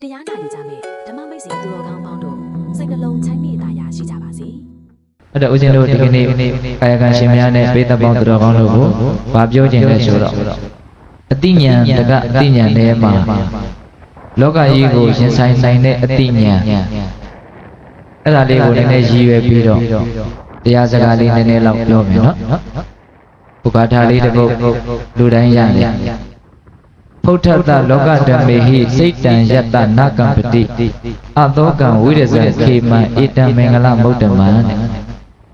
တရားနာယူကြမယ်ဓမ္မမိတ်ဆွေသူတော်ကောင်းပေါင်းတို့စိတ်နှလုံးချမ်းမြေ့သာယာရှိကြပါစေအဲ့တော့ဦးဇင်းတို့ဒီကနေ့ကာယကံရှင်များနဲ့ပိဿပေါင်းသူတော်ကောင်းတို့ကိုဗာပြောခြင်းလဲဆိုတော့အတိညာဏ်တကအတိညာဏ်ထဲမှာလောကကြီးကိုရင်ဆိုင်နိုင်တဲ့အတိညာဏ်အဲ့ဒါလေးကိုလည်းနည်းနည်းရည်ရွယ်ပြီးတော့တရားစကားလေးနည်းနည်းလောက်ပြောမယ်နော်ဘုရားထားလေးတစ်ပုဒ်လူတိုင်းရတယ်ဖုဋ္ဌတလောကဓမ္မေဟိစိတ်တံယတ္တနာကံပတိအသောကံဝိရဇခေမံဧတံမင်္ဂလမုဒ္ဓမံတဲ့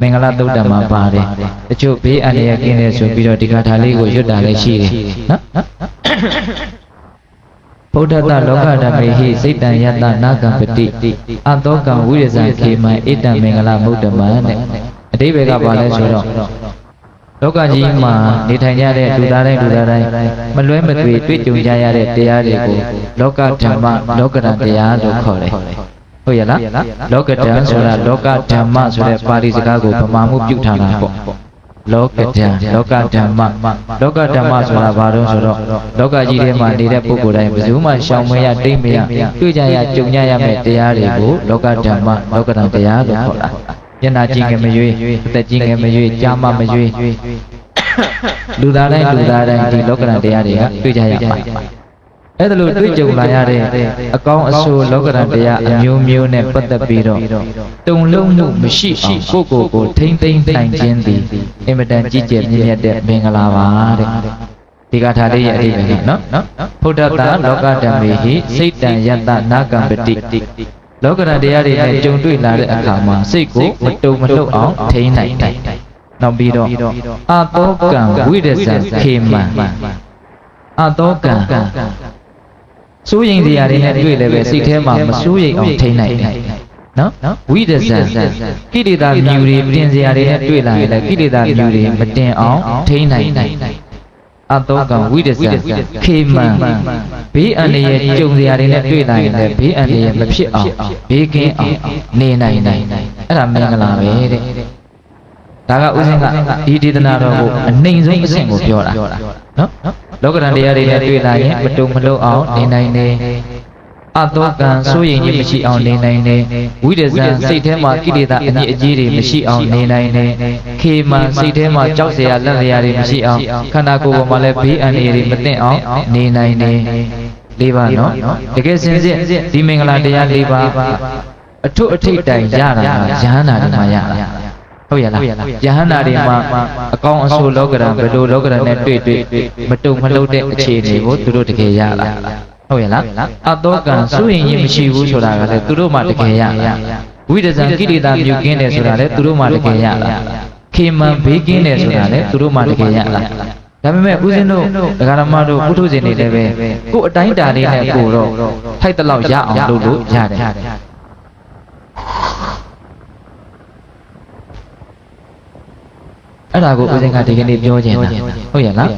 မင်္ဂလသုတ်တံမှာပါတယ်တချို့ဘေးအန္တရာယ်ကင်းတယ်ဆိုပြီးတော့ဒီကထာလေးကိုရွတ်တာလည်းရှိတယ်နော်ဗုဒ္ဓတလောကဓမ္မေဟိစိတ်တံယတ္တနာကံပတိအသောကံဝိရဇခေမံဧတံမင်္ဂလမုဒ္ဓမံတဲ့အဓိပ္ပာယ်ကဘာလဲဆိုတော့လောကကြီးမှာနေထိုင်ကြတဲ့လူသားတိုင်းမလွဲမသွေတွေ့ကြုံကြရတဲ့တရားတွေကိုလောကဓမ္မလောကဓာတ်တရားလို့ခေါ်တယ်ဟုတ်ရလားလောကဓာတ်ဆိုတာလောကဓမ္မဆိုတဲ့ပါဠိစကားကိုဗမာမှုပြုထားတာပေါ့လောကဓာတ်လောကဓမ္မလောကဓမ္မဆိုတာဘာလို့ဆိုတော့လောကကြီးထဲမှာနေတဲ့ပုဂ္ဂိုလ်တိုင်းဘယ်သူမှရှောင်မရတိတ်မရတွေ့ကြရကြုံကြရမယ့်တရားတွေကိုလောကဓမ္မလောကဓာတ်တရားလို့ခေါ်တာမျက်နှာကြည့်ငယ်မရွေးအသက်ကြီးငယ်မရွေးကြားမမရွေးလူသားတိုင်းဒီလောကဓာတ်တရားတွေကတွေ့ကြရမှာအဲ့ဒါလို့တွေ့ကြုံလာရတဲ့အကောင်းအဆိုးလောကဓာတ်တရားအမျိုးမျိုးနဲ့ပတ်သက်ပြီးတော့တုံလုံးမှုမရှိအောင်ကိုထိမ့်သိမ့်နိုင်ခြင်းသည်အင်မတန်ကြီးကျယ်မြင့်မြတ်တဲ့မင်္ဂလာပါတဲ့ဒီကထာလေးရဲ့အဓိပ္ပာယ်ကနော်ဖုဒ္ဓတလောကဓမ္မေဟိစိတ်တံယတ္တနာကံပတိလောကဓာတ်တရားတွေနဲ့ကြုံတွေ့လာတဲ့အခါမှာစိတ်ကိုမတုံမလှုပ်အောင်ထိန်းနိုင်တယ်နောက်ပြီးတော့အသောကံဝိရဇံခေမံအသောကံစိုးရိမ်တရားတွေနဲ့တွေ့လည်းပဲစိတ်ထဲမှာမစိုးရိမ်အောင်ထိန်းနိုင်တယ်နော်ဝိရဇံကိလေသာမြူတွေပြင်စရာတွေနဲ့တွေ့လာရင်လည်းကိလေသာမြူတွေမတင်အောင်ထိန်းနိုင်တယ်အသောကံဝိရဇံခေမံဘေးအန္တရာယ်ကြုံစရာတွေနဲ့တွေ့လာရင်လည်းဘေးအန္တရာယ်မဖြစ်အောင်ဘေးကင်းအောင်နေနိုင်တယ်အဲ့ဒါမင်္ဂလာပဲတဲ့ဒါကဥစဉ်ကဒီဒေသနာတော်ကိုအနှိမ်ဆုံးအဆင့်ကိုပြောတာနော်လောကဓာတ်တရားတွေနဲ့တွေ့လာရင်မတုံမလှုပ်အောင်နေနိုင်တယ်အသောကံစိုးရိမ်ခြင်းမရှိအောင်နေနိုင်တယ်ဝိရဇံစိတ်ထဲမှာကိလေသာအညစ်အကြေးတွေမရှိအောင်နေနိုင်တယ်ခေမံစိတ်ထဲမှာကြောက်စရာလက်စရာတွေမရှိအောင်ခန္ဓာကိုယ်ပေါ်မှာလည်းဘေးအန္တရာယ်တွေမသိအောင်နေနိုင်တယ်၄ပါးနော်တကယ်စင်စစ်ဒီမင်္ဂလာတရား၄ပါးအထွတ်အထိပ်တိုင်ရတာကယဟန္တာတွေမှာရတာဟုတ်ရလားယဟန္တာတွေမှာအကောင်းအဆိုးလောကဓာတ်ဘယ်လိုလောကဓာတ်နဲ့တွေ့မတုံမလှုပ်တဲ့အခြေအနေကိုသူတို့တကယ်ရလာဟုတ်ရလားအသောကံစိုးရင်ရင်မရှိဘူးဆိုတာကလည်းသူတို့မှတကယ်ရလာဝိဒဇံကိလေသာမြုပ်ကင်းတယ်ဆိုတာလည်းသူတို့မှတကယ်ရလာခေမံဘေးကင်းတယ်ဆိုတာလည်းသူတို့မှတကယ်ရလာဒါပေမဲ့ဦးဇင်းတို့ဒကာရမတို့ပုထုဇဉ်တွေလည်းပဲကိုယ်အတိုင်းတာလေးနဲ့ကိုတော့ထိုက်တလောက်ရအောင်လုပ်လို့ရတယ်အဲ့ဒါကိုဦးဇင်းကဒီကနေ့ပြောခြင်းတာဟုတ်ရဲ့လား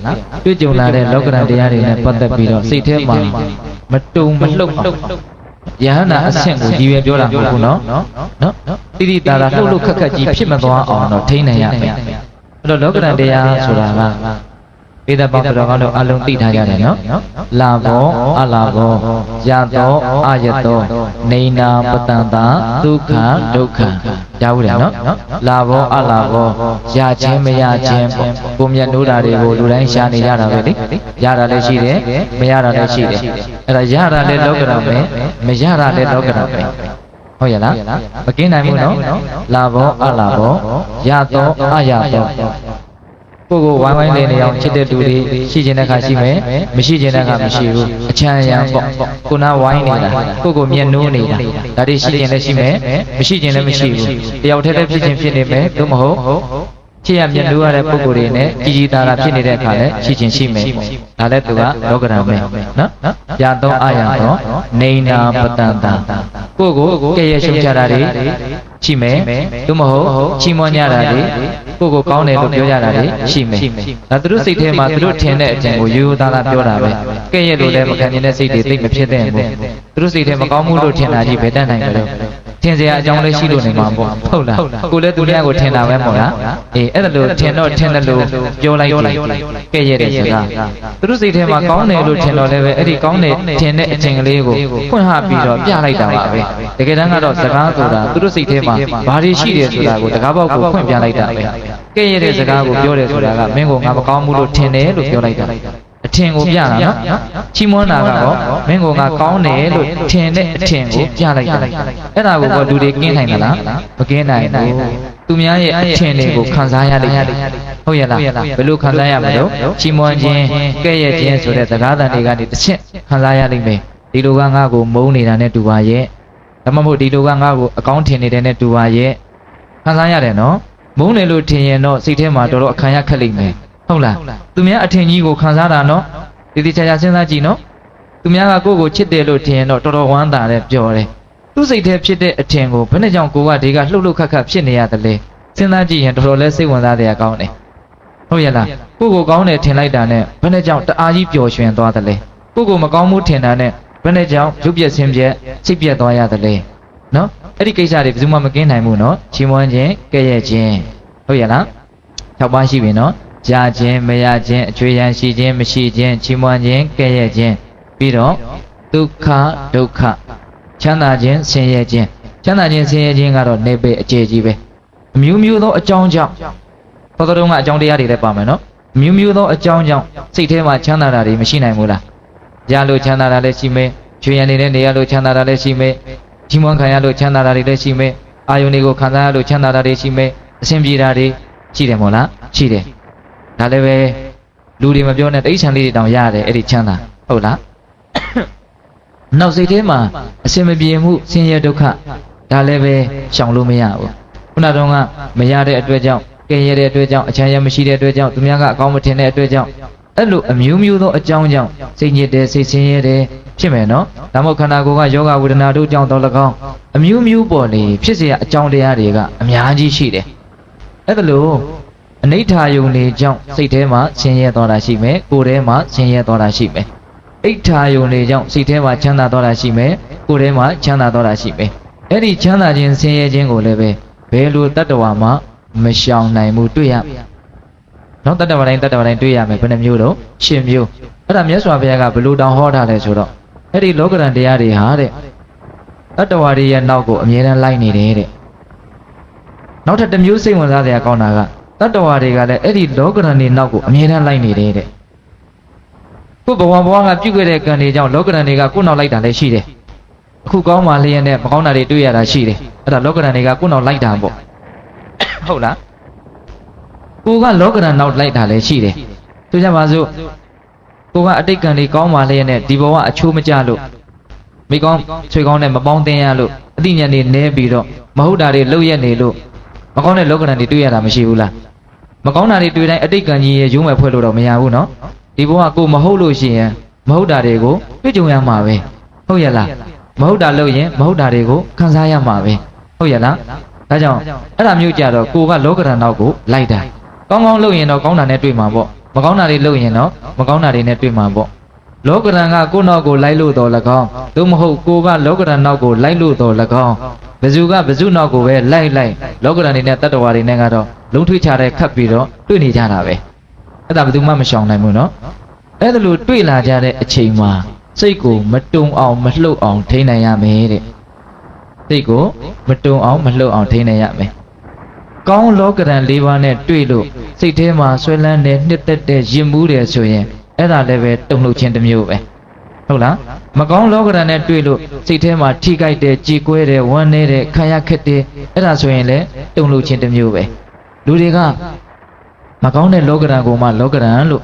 တွေ့ကြုံလာတဲ့လောကဓာတ်တရားတွေနဲ့ပတ်သက်ပြီးတော့စိတ်ထဲမှာမတုံမလှုပ်အောင်ယဟန္တာအဆင့်ကိုရည်ရွယ်ပြောတာမဟုတ်ဘူးနော်တိတိတာတာလှုပ်လှုပ်ခက်ခက်ကြီးဖြစ်မသွားအောင်တော့ထိန်းနိုင်ရမယ်အဲ့တော့လောကဓာတ်တရားဆိုတာကပေဒပေါင်းတော်ကောင်းတို့အလုံးသိထားကြတယ်နော်လာဘောအလာဘောယသောအယသောနေနာပတန္တာဒုက္ခဒုက္ခကြားဘူးတယ်နော်လာဘောအလာဘောရခြင်းမရခြင်းပေါ့ကိုမြတ်နိုးတာတွေကိုလူတိုင်းရှားနေကြတာပဲလေရတာလည်းရှိတယ်မရတာလည်းရှိတယ်အဲ့ဒါရတာလည်းလောကဓာတ်ပဲမရတာလည်းလောကဓာတ်ပဲဟုတ်ရလားမကင်းနိုင်ဘူးနော်လာဘောအလာဘောယသောအယသောကိုဝိုင်းဝိုင်းနေအောင်ချစ်တဲ့လူတွေရှိခြင်းတဲ့ခါရှိမယ်မရှိခြင်းတဲ့ခါမရှိဘူးအချမ်းရံပေါ့ကိုနာဝိုင်းနေတာကိုမျက်နှိုးနေတာဒါတွေရှိခြင်းလည်းရှိမယ်မရှိခြင်းလည်းမရှိဘူးတယောက်တည်းဖြစ်ခြင်းဖြစ်နေမယ်သို့မဟုတ်ချစ်ရမျက်နှိုးရတဲ့ပုဂ္ဂိုလ်တွေနဲ့ကြီးကြီးသားသားဖြစ်နေတဲ့အခါလည်းရှိခြင်းရှိမယ်ဒါလည်းသူကလောကဓာတ်ပဲနော်ရသောအာရသောနေနာပတန္တာကိုကဲ့ရဲ့ရှုံချတာတွေရှိမယ်သို့မဟုတ်ချီးမွမ်းကြတာတွေကိုကောင်းတယ်လို့ပြောကြတာတွေရှိမယ်ဒါသူတို့စိတ်ထဲမှာသူတို့ထင်တဲ့အကျင့်ကိုရိုးရိုးသားသားပြောတာပဲကဲ့ရဲ့လို့လည်းမခံနိုင်တဲ့စိတ်တွေသိမဖြစ်တဲ့ဘူးသူတို့စိတ်ထဲမကောင်းမှုလို့ထင်တာကြီးဘယ်တတ်နိုင်ကြလဲ ထင်စရာအကြောင်းလေးရှိလို့နေမှာပေါ့ဟုတ်လားကိုလည်းသူများကိုထင်တာပဲမို့လားအေးအဲ့ဒါလို့ထင်တော့ထင်တယ်လို့ပြောလိုက်တယ်ကဲ့ရဲ့တဲ့စကားသူတို့စိတ်ထဲမှာကောင်းတယ်လို့ထင်တော့လည်းပဲအဲ့ဒီကောင်းတယ်ထင်တဲ့အထင်ကလေးကိုဖွင့်ဟပြီးတော့ပြလိုက်တာပါပဲတကယ်တမ်းကတော့စကားဆိုတာသူတို့စိတ်ထဲမှာဘာတွေရှိတယ်ဆိုတာကိုတကားပေါက်ကိုဖွင့်ပြလိုက်တာပဲကဲ့ရဲ့တဲ့စကားကိုပြောတယ်ဆိုတာကမင်းကငါမကောင်းဘူးလို့ထင်တယ်လို့ပြောလိုက်တာအထင်ကိုပြတာနော်ချီးမွမ်းတာကတော့မင်းကငါကောင်းတယ်လို့ထင်တဲ့အထင်ကိုပြလိုက်တာအဲ့ဒါကိုတော့လူတွေကင်းနိုင်သလားမကင်းနိုင်ဘူးသူများရဲ့အထင်တွေကိုခံစားရလိမ့်မယ်ဟုတ်ရဲ့လားဘယ်လိုခံစားရမလို့ချီးမွမ်းခြင်းကဲ့ရဲ့ခြင်းဆိုတဲ့စကားသံတွေကနေတစ်ချက်ခံစားရလိမ့်မယ်ဒီလိုကငါ့ကိုမုန်းနေတာနဲ့တူပါရဲ့ဒါမှမဟုတ်ဒီလိုကငါ့ကိုအကောင်းထင်နေတဲ့နဲ့တူပါရဲ့ခံစားရတယ်နော်မုန်းတယ်လို့ထင်ရင်တော့စိတ်ထဲမှာတော်တော်အခါရခက်လိမ့်မယ်ဟုတ်လားသူများအထင်ကြီးကိုခံစားတာနော်ဒီချာချာစဉ်းစားကြည့်နော်သူများကကိုယ့်ကိုချစ်တယ်လို့ထင်ရင်တော့တော်တော်ဝမ်းသာတယ်ပြောတယ်သူစိတ်ထဲဖြစ်တဲ့အထင်ကိုဘယ်နဲ့ကြောင့်ကိုကဒီကလှုပ်လှုပ်ခတ်ခတ်ဖြစ်နေရတယ်လဲစဉ်းစားကြည့်ရင်တော်တော်လေးစိတ်ဝင်စားတဲ့အကောင်းတယ်ဟုတ်ရဲ့လားကိုယ့်ကိုကောင်းတယ်ထင်လိုက်တာနဲ့ဘယ်နဲ့ကြောင့်တအားကြီးပျော်ရွှင်သွားတယ်လဲကိုယ့်ကိုမကောင်းမှုထင်တာနဲ့ဘယ်နဲ့ကြောင့်ရုပ်ပြက်ဆင်းပြက်စိတ်ပြက်သွားရတယ်လဲနော်အဲ့ဒီကိစ္စတွေဘယ်သူမှမကင်းနိုင်ဘူးနော်ချီးမွမ်းခြင်းကဲ့ရဲ့ခြင်းဟုတ်ရဲ့လား၆ပါးရှိပြီနော်ရခြင်းမရခြင်းအကျွေးရန်ရှိခြင်းမရှိခြင်းချီးမွမ်းခြင်းကဲ့ရဲ့ခြင်းပြီးတော့ဒုက္ခဒုက္ခချမ်းသာခြင်းဆင်းရဲခြင်းချမ်းသာခြင်းဆင်းရဲခြင်းကတော့နေပေအခြေကြီးပဲအမျိုးမျိုးသောအကြောင်းကြောင့်သောတော်ကအကြောင်းတရားတွေလည်းပါမယ်နော်အမျိုးမျိုးသောအကြောင်းကြောင့်စိတ်ထဲမှာချမ်းသာတာတွေမရှိနိုင်ဘူးလားရလို့ချမ်းသာတာလည်းရှိမယ်ကျွေးရန်နေတဲ့နေရလို့ချမ်းသာတာလည်းရှိမယ်ချီးမွမ်းခံရလို့ချမ်းသာတာတွေလည်းရှိမယ်အာယုန်တွေကိုခံစားရလို့ချမ်းသာတာတွေရှိမယ်အဆင်ပြေတာတွေရှိတယ်မို့လားရှိတယ်ဒါလည်းပဲလူတွေမပြောနဲ့တိဋ္ဌာန်လေးတွေတောင်ရတယ်အဲ့ဒီချမ်းသာဟုတ်လားနောက်စိတ်ထဲမှာအစင်မပြေမှုဆင်းရဲဒုက္ခဒါလည်းပဲရှောင်လို့မရဘူးခုနတုန်းကမရတဲ့အတွက်ကြောင့်ကဲရတဲ့အတွက်ကြောင့်အချမ်းရမရှိတဲ့အတွက်ကြောင့်သူများကအကောင်းမထင်တဲ့အတွက်ကြောင့်အဲ့လိုအမျိုးမျိုးသောအကြောင်းကြောင့်စိတ်ညစ်တယ်စိတ်ဆင်းရဲတယ်ဖြစ်မယ်နော်ဒါမှမဟုတ်ခန္ဓာကိုယ်ကယောဂဝေဒနာတို့ကြောင့်တော့၎င်းအမျိုးမျိုးပေါ်လေဖြစ်เสียအကြောင်းတရားတွေကအများကြီးရှိတယ်အဲ့ဒါလို့အနိဋ္ဌာယုံနေကြောင့်စိတ်ထဲမှာဆင်းရဲသွားတာရှိမယ်ကိုယ်ထဲမှာဆင်းရဲသွားတာရှိမယ်အိဋ္ဌာယုံနေကြောင့်စိတ်ထဲမှာချမ်းသာသွားတာရှိမယ်ကိုယ်ထဲမှာချမ်းသာသွားတာရှိမယ်အဲ့ဒီချမ်းသာခြင်းဆင်းရဲခြင်းကိုလည်းပဲဘယ်လိုတတ္တဝါမှမရှောင်နိုင်ဘူးတွေ့ရနော်တတ္တဝါတိုင်းတွေ့ရမယ်ဘယ်နှမျိုးတော့၈မျိုးအဲ့ဒါမြတ်စွာဘုရားကဘယ်လိုတောင်ဟောထားလဲဆိုတော့အဲ့ဒီလောကရန်တရားတွေဟာတဲ့တတ္တဝါတွေရဲ့နောက်ကိုအမြဲတမ်းလိုက်နေတယ်တဲ့နောက်ထပ်တစ်မျိုးစိတ်ဝင်စားစရာကောင်းတာကတတ္တဝါတွေကလည်းအဲ့ဒီလောကရန်တွေနောက်ကိုအမြဲတမ်းလိုက်နေတယ်တဲ့ခုဘဝကပြုတ်ခဲ့တဲ့ကံတွေကြောင့်လောကရန်တွေကကိုယ်နောက်လိုက်တာလည်းရှိတယ်အခုကောင်းမှလျက်နဲ့မကောင်းတာတွေတွေ့ရတာရှိတယ်အဲ့ဒါလောကရန်တွေကကိုယ်နောက်လိုက်တာပေါ့ဟုတ်လားကိုကလောကရန်နောက်လိုက်တာလည်းရှိတယ်သူကြပါစို့ကိုကအတိတ်ကံတွေကောင်းမှလျက်နဲ့ဒီဘဝအချိုးမကျလို့မိကောင်းချွေကောင်းနဲ့မပေါင်းသင်းရလို့အသိဉာဏ်တွေနည်းပြီးတော့မဟုတ်တာတွေလှုပ်ရက်နေလို့မကောင်းတဲ့လောကရန်တွေတွေ့ရတာမရှိဘူးလားမကောင်းတာတွေတွေ့တိုင်းအတိတ်ကံကြီးရဲ့ရုံးမဲ့ဖွဲ့လို့တော့မရဘူးနော်ဒီဘဝကိုမဟုတ်လို့ရှိရင်မဟုတ်တာတွေကိုတွေ့ကြုံရမှာပဲဟုတ်ရဲ့လားမဟုတ်တာလုပ်ရင်မဟုတ်တာတွေကိုခံစားရမှာပဲဟုတ်ရဲ့လားဒါကြောင့်အဲ့ဒါမျိုးကြတော့ကိုကလောကရန်နောက်ကိုလိုက်တာကောင်းကောင်းလုပ်ရင်တော့ကောင်းတာနဲ့တွေ့မှာပေါ့မကောင်းတာတွေလုပ်ရင်တော့မကောင်းတာတွေနဲ့တွေ့မှာပေါ့လောကရန်ကကိုယ့်နောက်ကိုလိုက်လို့တော့၎င်းသို့မဟုတ်ကိုကလောကရန်နောက်ကိုလိုက်လို့တော့၎င်းဘယ်သူကဘယ်သူနောက်ကိုပဲလိုက်လောကရန်တွေနဲ့တတ္တဝါတွေနဲ့ကတော့လုံးထွေးချတဲ့ခတ်ပြီးတော့တွေ့နေကြတာပဲအဲ့ဒါဘယ်သူမှမရှောင်နိုင်ဘူးနော်အဲ့ဒါလို့တွေ့လာကြတဲ့အချိန်မှာစိတ်ကိုမတုံအောင်မလှုပ်အောင်ထိန်းနိုင်ရမယ်တဲ့စိတ်ကိုမတုံအောင်မလှုပ်အောင်ထိန်းနိုင်ရမယ်ကောင်းလောကရန်၄ပါးနဲ့တွေ့လို့စိတ်ထဲမှာဆွဲလန်းတဲ့နှစ်သက်တဲ့ရင်မှုတယ်ဆိုရင်အဲ့ဒါလည်းပဲတုံ့လှုပ်ခြင်းတစ်မျိုးပဲဟုတ်လားမကောင်းလောကရန်နဲ့တွေ့လို့စိတ်ထဲမှာထိကြိုက်တယ်ကြေကွဲတယ်ဝမ်းနည်းတယ်ခံရခက်တယ်အဲ့ဒါဆိုရင်လည်းတုံ့လှုပ်ခြင်းတစ်မျိုးပဲလူတွေကမကောင်းတဲ့လောကရန်ကိုမှလောကရန်လို့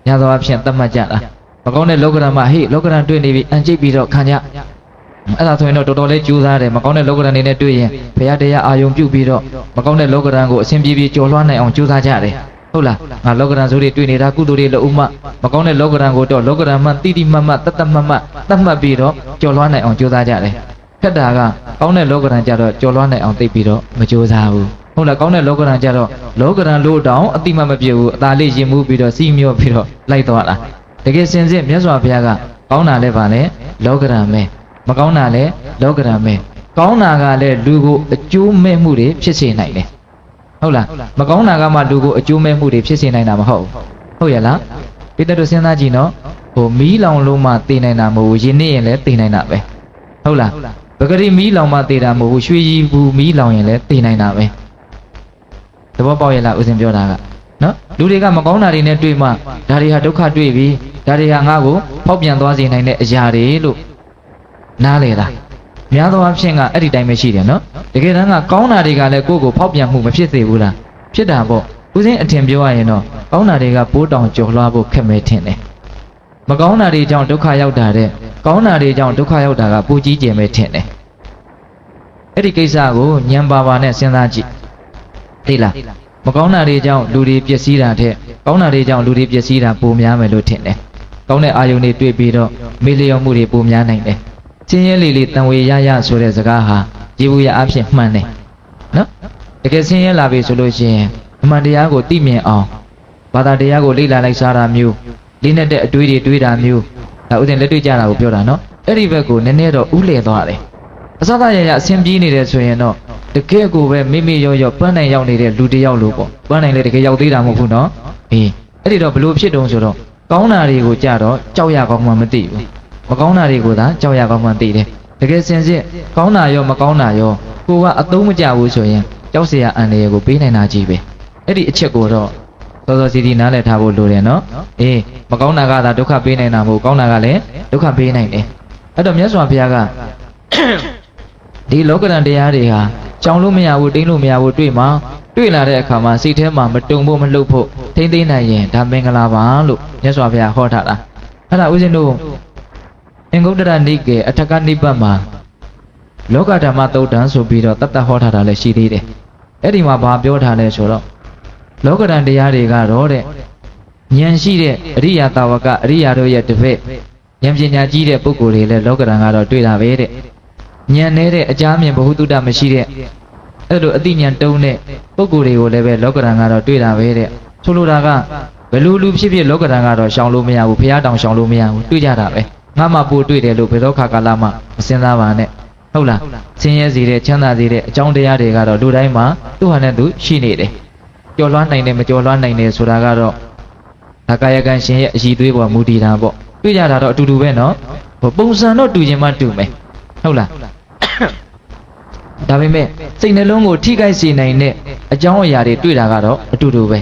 ညသောအဖြစ်သတ်မှတ်ကြတာမကောင်းတဲ့လောကရန်မှာဟေ့လောကရန်တွေ့နေပြီအန်ကျိတ်ပြီးတော့ခံကြအဲ့ဒါဆိုရင်တော့တော်တော်လေးကြိုးစားတယ်မကောင်းတဲ့လောကရန်တွေနဲ့တွေ့ရင်ဘုရားတရားအာယုံပြုပြီးတော့မကောင်းတဲ့လောကရန်ကိုအစဉ်ပြေပြေကျော်လွှားနိုင်အောင်ကြိုးစားကြတယ်ဟုတ်လားငါလောကရန်ဆိုတွေတွေ့နေတာကုသိုလ်တွေလို့ဥမမကောင်းတဲ့လောကရန်ကိုတော့လောကရန်မှတိတိမတ်မတ်တတ်တတ်မတ်မတ်သတ်မှတ်ပြီးတော့ကျော်လွှားနိုင်အောင်ကြိုးစားကြတယ်ခက်တာကကောင်းတဲ့လောကရန်ကြတော့ကျော်လွှားနိုင်အောင်သိပြီးတော့မကြိုးစားဘူးဟုတ်လားကောင်းတဲ့လောကရန်ကြတော့လောကရန်လို့တောင်အတိမတ်မပြေဘူးအသာလေးရင်မှုပြီးတော့စီးမြော့ပြီးတော့လိုက်သွားတာတကယ်စင်စစ်မြတ်စွာဘုရားကကောင်းတာလည်းပါလေလောကရန်ပဲမကောင်းတာလည်းလောကရန်ပဲ ကောင်းတာကလည်းလူကိုအကျိုးမဲ့မှုတွေဖြစ်စေနိုင်တယ်ဟုတ်လားမကောင်းတာကမှလူကိုအကျိုးမဲ့မှုတွေဖြစ်စေနိုင်တာမဟုတ်ဟုတ်ရလားပိတ္တတို့စဉ်းစားကြည့်နော်ဟိုမီးလောင်လုံးမှတည်နိုင်တာမဟုတ်ဘူးယင်းနေရင်လည်းတည်နိုင်တာပဲဟုတ်လားပဂရိမီးလောင်မှတည်တာမဟုတ်ဘူးရွှေရည်ဘူးမီးလောင်ရင်လည်းတည်နိုင်တာပဲသဘောပေါက်ရလားဦးဇင်ပြောတာကနော်လူတွေကမကောင်းတာတွေနဲ့တွေ့မှဒါတွေဟာဒုက္ခတွေ့ပြီဒါတွေဟာငါ့ကိုဖောက်ပြန်သွားစေနိုင်တဲ့အရာတွေလို့နားလေလားများသောအားဖြင့်ကအဲ့ဒီတိုင်းပဲရှိတယ်နော်တကယ်တမ်းကကောင်းတာတွေကလည်းကိုယ့်ကိုဖောက်ပြန်မှုမဖြစ်စေဘူးလားဖြစ်တာပေါ့ဦးဇင်းအထင်ပြောရရင်တော့ကောင်းတာတွေကပိုးတောင်ကြော်လွှားဖို့ခက်မဲထင်တယ်မကောင်းတာတွေကြောင့်ဒုက္ခရောက်တာတဲ့ကောင်းတာတွေကြောင့်ဒုက္ခရောက်တာကပူကြီးကျယ်မဲထင်တယ်အဲ့ဒီကိစ္စကိုဉာဏ်ပါပါနဲ့စဉ်းစားကြည့်သိလားမကောင်းတာတွေကြောင့်လူတွေပျက်စီးတာတဲ့ကောင်းတာတွေကြောင့်လူတွေပျက်စီးတာပိုများမယ်လို့ထင်တယ်ကောင်းတဲ့အာယုန်တွေတွေ့ပြီးတော့မေ့လျော့မှုတွေပိုများနိုင်တယ်ချင်းရဲလေးလေးတန်ဝေရရဆိုတဲ့စကားဟာရေဘူးရအဖြစ်မှန်တယ်နော်တကယ်ချင်းရဲလာပြီဆိုလို့ရှိရင်အမှန်တရားကိုသိမြင်အောင်ဘာသာတရားကိုလေ့လာလိုက်စားတာမျိုးလေးနဲ့တဲ့အတွေးတွေတွေးတာမျိုးဒါဥစဉ်လက်တွေ့ကြတာကိုပြောတာနော်အဲ့ဒီဘက်ကိုနည်းနည်းတော့ဥလည်သွားတယ်အစသာရရအဆင်ပြေးနေတယ်ဆိုရင်တော့တကယ်ကိုပဲမိမိရောရောပန်းနိုင်ရောက်နေတဲ့လူတစ်ယောက်လို့ပေါ့ပန်းနိုင်လေတကယ်ရောက်သေးတာမဟုတ်ဘူးနော်အေးအဲ့ဒီတော့ဘလို့ဖြစ်တုံးဆိုတော့ကောင်းတာတွေကိုကြတော့ကြောက်ရကောင်းမှမသိဘူးမကောင်းတာတွေကိုသာကြောက်ရကောင်းမှသိတယ်တကယ်စင်စစ်ကောင်းတာရောမကောင်းတာရောကိုကအသုံးမကျဘူးဆိုရင်ကြောက်เสียအန်တွေကိုပေးနိုင်တာကြီးပဲအဲ့ဒီအချက်ကိုတော့စောစောစီစီနားလည်ထားဖို့လိုတယ်နော်အေးမကောင်းတာကသာဒုက္ခပေးနိုင်တာမဟုတ်ကောင်းတာကလည်းဒုက္ခပေးနိုင်တယ်အဲ့တော့မြတ်စွာဘုရားကဒီလောကဓာတ်တရားတွေဟာကြောင်လို့မရဘူးတိမ့်လို့မရဘူးတွေ့မှာတွေ့လာတဲ့အခါမှာစိတ်ထဲမှာမတုံဖို့မလှုပ်ဖို့ထိမ့်သိမ့်နိုင်ရင်ဒါမင်္ဂလာပါလို့မြတ်စွာဘုရားဟောထားတာအဲ့ဒါဦးဇင်းတို့အင်္ဂုတ္တရနိကေအထကနိဗ္ဗာန်မှာလောကဓမ္မသုတ်တံဆိုပြီးတော့တတ်တဟောထားတာလည်းရှိသေးတယ်အဲ့ဒီမှာဘာပြောထားလဲဆိုတော့လောကဓာတ်တရားတွေကတော့တဲ့ဉာဏ်ရှိတဲ့အရိယာတာဝကအရိယာတို့ရဲ့တပည့်ဉာဏ်ပညာကြီးတဲ့ပုဂ္ဂိုလ်တွေလည်းလောကဓာတ်ကတော့တွေ့တာပဲတဲ့ဉာဏ်နဲ့တဲ့အကြမြင်ဘ ഹു တုတ္တမရှိတဲ့အဲ့လိုအသိဉာဏ်တုံးတဲ့ပုဂ္ဂိုလ်တွေကိုလည်းပဲလောကဓာတ်ကတော့တွေ့တာပဲတဲ့ဆိုလိုတာကဘယ်လိုလူဖြစ်ဖြစ်လောကဓာတ်ကတော့ရှောင်လို့မရဘူးဘုရားတောင်ရှောင်လို့မရဘူးတွေ့ကြတာပဲငါမှပို့တွေ့တယ်လို့ဘယ်တော့ခါကာလမှမစင်စားပါနဲ့ဟုတ်လားဆင်းရဲစေတဲ့ချမ်းသာစေတဲ့အကြောင်းတရားတွေကတော့လူတိုင်းမှာသူ့ဟာနဲ့သူရှိနေတယ်ကြော်လွှမ်းနိုင်တယ်မကြော်လွှမ်းနိုင်တယ်ဆိုတာကတော့ဒါကာယကံရှင်ရဲ့အရှိသွေးပေါ်မူတည်တာပေါ့တွေ့ကြတာတော့အတူတူပဲနော်ပုံစံတော့တူခြင်းမှတူမယ်ဟုတ်လားဒါပေမဲ့စိတ်နှလုံးကိုထိခိုက်စေနိုင်တဲ့အကြောင်းအရာတွေတွေ့တာကတော့အတူတူပ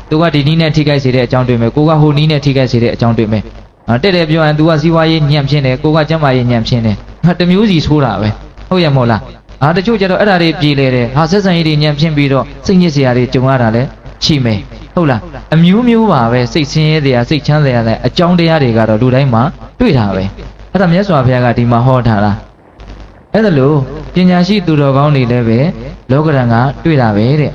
ဲသူကဒီနည်းနဲ့ထိခိုက်စေတဲ့အကြောင်းတွေ့မယ်ကိုကဟိုနည်းနဲ့ထိခိုက်စေတဲ့အကြောင်းတွေ့မယ်တဲ့တယ်ပြောရင် तू ကစီးပွားရေးညံ့ဖြစ်တယ်ကိုကကျန်းမာရေးညံ့ဖြစ်တယ်ငါတမျိုးစီဆိုးတာပဲဟုတ်ရမဟုတ်လားတချို့ကျတော့အဲ့ဒါတွေပြေးလေတယ်ဟာဆက်ဆံရေးတွေညံ့ဖြစ်ပြီးတော့စိတ်ညစ်စရာတွေကြုံရတာလဲရှိမယ်ဟုတ်လားအမျိုးမျိုးပါပဲစိတ်ဆင်းရဲတဲ့အစိတ်ချမ်းသာရတဲ့အကြောင်းတရားတွေကတော့လူတိုင်းမှာတွေ့တာပဲအဲ့ဒါမြတ်စွာဘုရားကဒီမှာဟောထားတာအဲ့ဒါလို့ပညာရှိသူတော်ကောင်းတွေလည်းပဲလောကဓာတ်ကတွေ့တာပဲတဲ့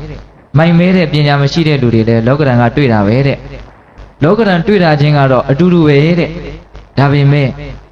မိုင်မဲတဲ့ပညာမရှိတဲ့လူတွေလည်းလောကဓာတ်ကတွေ့တာပဲတဲ့လောကဓာတ်တွေ့တာချင်းကတော့အတူတူပဲတဲ့ဒါပေမဲ့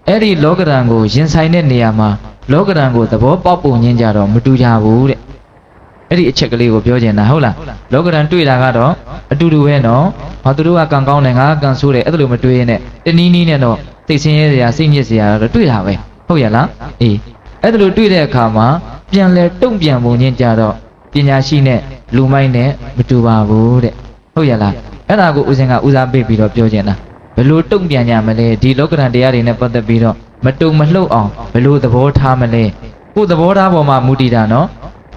အဲ့ဒီလောကဓာတ်ကိုရင်ဆိုင်တဲ့နေရာမှာလောကဓာတ်ကိုသဘောပေါက်ပုံချင်းကြတော့မတူကြဘူးတဲ့အဲ့ဒီအချက်ကလေးကိုပြောချင်တာဟုတ်လားလောကဓာတ်တွေ့တာကတော့အတူတူပဲနော်ဘာသူတို့ကကံကောင်းတယ်ငါကကံဆိုးတယ်အဲ့ဒါလိုမတွေ့ရင်နဲ့တနည်းနည်းနဲ့တော့သိဆင်းရဲစရာစိတ်ညစ်စရာတော့တွေ့တာပဲဟုတ်ရလားအေးအဲ့ဒါလိုတွေ့တဲ့အခါမှာပြန်လဲတုံ့ပြန်ပုံချင်းကြတော့ပညာရှိနဲ့လူမိုက်နဲ့မတူပါဘူးတဲ့ဟုတ်ရလားအဲ့ဒါကိုဦးဇင်ကဦးစားပေးပြီးတော့ပြောချင်တာဘယ်လိုတုံ့ပြန်ကြမလဲဒီလောကဓာတ်တရားတွေနဲ့ပတ်သက်ပြီးတော့မတုံမလှုပ်အောင်ဘယ်လိုသဘောထားမလဲကိုယ်သဘောထားပေါ်မှာမူတည်တာနော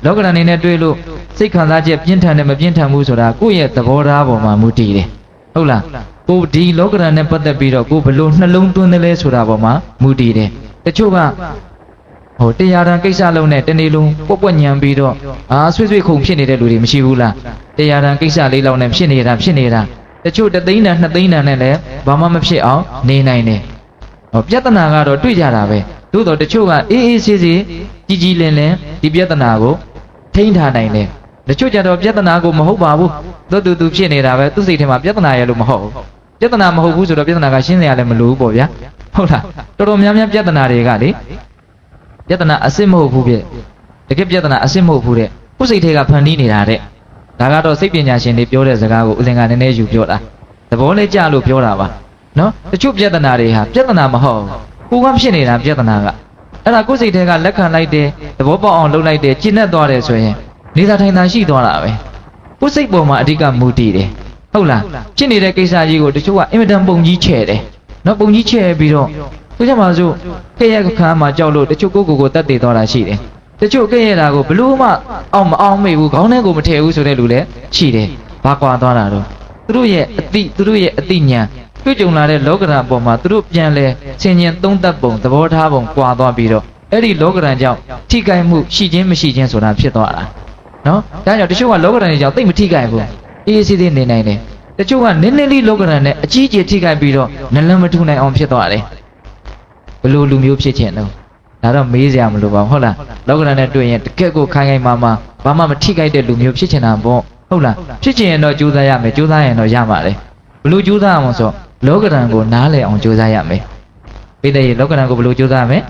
်လောကဓာတ်နေနဲ့တွေ့လို့စိတ်ခံစားချက်ပြင်းထန်တယ်မပြင်းထန်ဘူးဆိုတာကိုယ့်ရဲ့သဘောထားပေါ်မှာမူတည်တယ်ဟုတ်လားကိုဒီလောကဓာတ်နဲ့ပတ်သက်ပြီးတော့ကိုဘယ်လိုနှလုံးသွင်းတယ်လဲဆိုတာပေါ်မှာမူတည်တယ်တချို့ကတရားတန်ကိစ္စလုံးနဲ့တနေ့လုံးပွက်ညံပြီးတော့ဆွေးဆွေးခုန်ဖြစ်နေတဲ့လူတွေမရှိဘူးလားတရားတန်ကိစ္စလေးလောက်နဲ့ဖြစ်နေတာတချို့3သိန်းတန်2သိန်းတန်နဲ့လည်းဘာမှမဖြစ်အောင်နေနိုင်တယ်ပြဿနာကတော့တွေ့ကြတာပဲသို့တော့တချို့ကအေးအေးဆေးဆေးကြီးကြီးလင်းလင်းဒီပြဿနာကိုထိန်းထားနိုင်တယ်တချို့ကြတော့ပြဿနာကိုမဟုတ်ပါဘူးသူဖြစ်နေတာပဲသူစိတ်ထဲမှာပြဿနာရလို့မဟုတ်ဘူးပြဿနာမဟုတ်ဘူးဆိုတော့ပြဿနာကရှင်းစရာလည်းမလိုဘူးပေါ့ဗျာဟုတ်လားတော်တော်များများပြဿနာတွေကလေပြဿနာအစစ်မဟုတ်ဘူးပြတကယ်ပြဿနာအစစ်မဟုတ်ဘူးတဲ့ကိုယ်စိတ်ထဲကဖန်တီးနေတာတဲ့ဒါကတော့စိတ်ပညာရှင်တွေပြောတဲ့စကားကိုဦးဇင်ကနည်းနည်းယူပြောတာသဘောလေးကြလို့ပြောတာပါနော်တချို့ပြဿနာတွေဟာပြဿနာမဟုတ်ကိုကဖြစ်နေတာပြဿနာက အဲ့ဒါကိုယ်စိတ်ထဲကလက်ခံလိုက်တယ်သဘောပေါက်အောင်လုပ်လိုက်တယ်ကျင့်တတ်သွားတယ်ဆိုရင်နေသာထိုင်သာရှိသွားတာပဲကိုယ်စိတ်ပေါ်မှာအဓိကမူတည်တယ်ဟုတ်လားဖြစ်နေတဲ့ကိစ္စကြီးကိုတချို့ကအင်မတန်ပုံကြီးချဲ့တယ်နော်ပုံကြီးချဲ့ပြီးတော့ဆိုကြပါစို့ကဲ့ရဲ့ခါမှာကြောက်လို့တချို့ကိုတတ်တည်သွားတာရှိတယ်တချို့ကဲ့ရဲ့တာကိုဘလို့မှအောင်မအောင်မေ့ဘူးခေါင်းထဲကိုမထည့်ဘူးဆိုတဲ့လူလည်းရှိတယ်ဘာကွာသွားတာတော့သူတို့ရဲ့အသိဉာဏ်တွေ့ကြုံလာတဲ့လောကဓာတ်အပေါ်မှာသူတို့ပြန်လဲဆင်ញင်သုံးသပ်ပုံသဘောထားပုံကွာသွားပြီးတော့အဲ့ဒီလောကဓာတ်ကြောင့်ထိခိုက်မှုရှိခြင်းမရှိခြင်းဆိုတာဖြစ်သွားတာနော်ဒါကြောင့်တချို့ကလောကဓာတ်ကြောင့်သိမထိခိုက်ဘူးအေးအေးဆေးဆေးနေနိုင်တယ်တချို့ကနည်းနည်းလေးလောကဓာတ်နဲ့အကြီးကြီးထိခိုက်ပြီးတော့နလန်မထူနိုင်အောင်ဖြစ်သွားတယ်ဘလို့လူမျိုးဖြစ်ခြင်းတော့ဒါတော့မေးစရာမလိုပါဘူးဟုတ်လားလောကဓာတ်နဲ့တွေ့ရင်တကယ့်ကိုခိုင်ခိုင်မာမာဘာမှမထိခိုက်တဲ့လူမျိုးဖြစ်ချင်တာပေါ့ဟုတ်လားဖြစ်ချင်ရင်တော့ကြိုးစားရမယ်ကြိုးစားရင်တော့ရမှာလေဘလို့ကြိုးစားအောင်ဆိုလောကဓာတ်ကိုနားလည်အောင်ကြိုးစားရမယ်ပိဋကရေလောကဓာတ်ကိုဘလို့ကြိုးစားရမယ်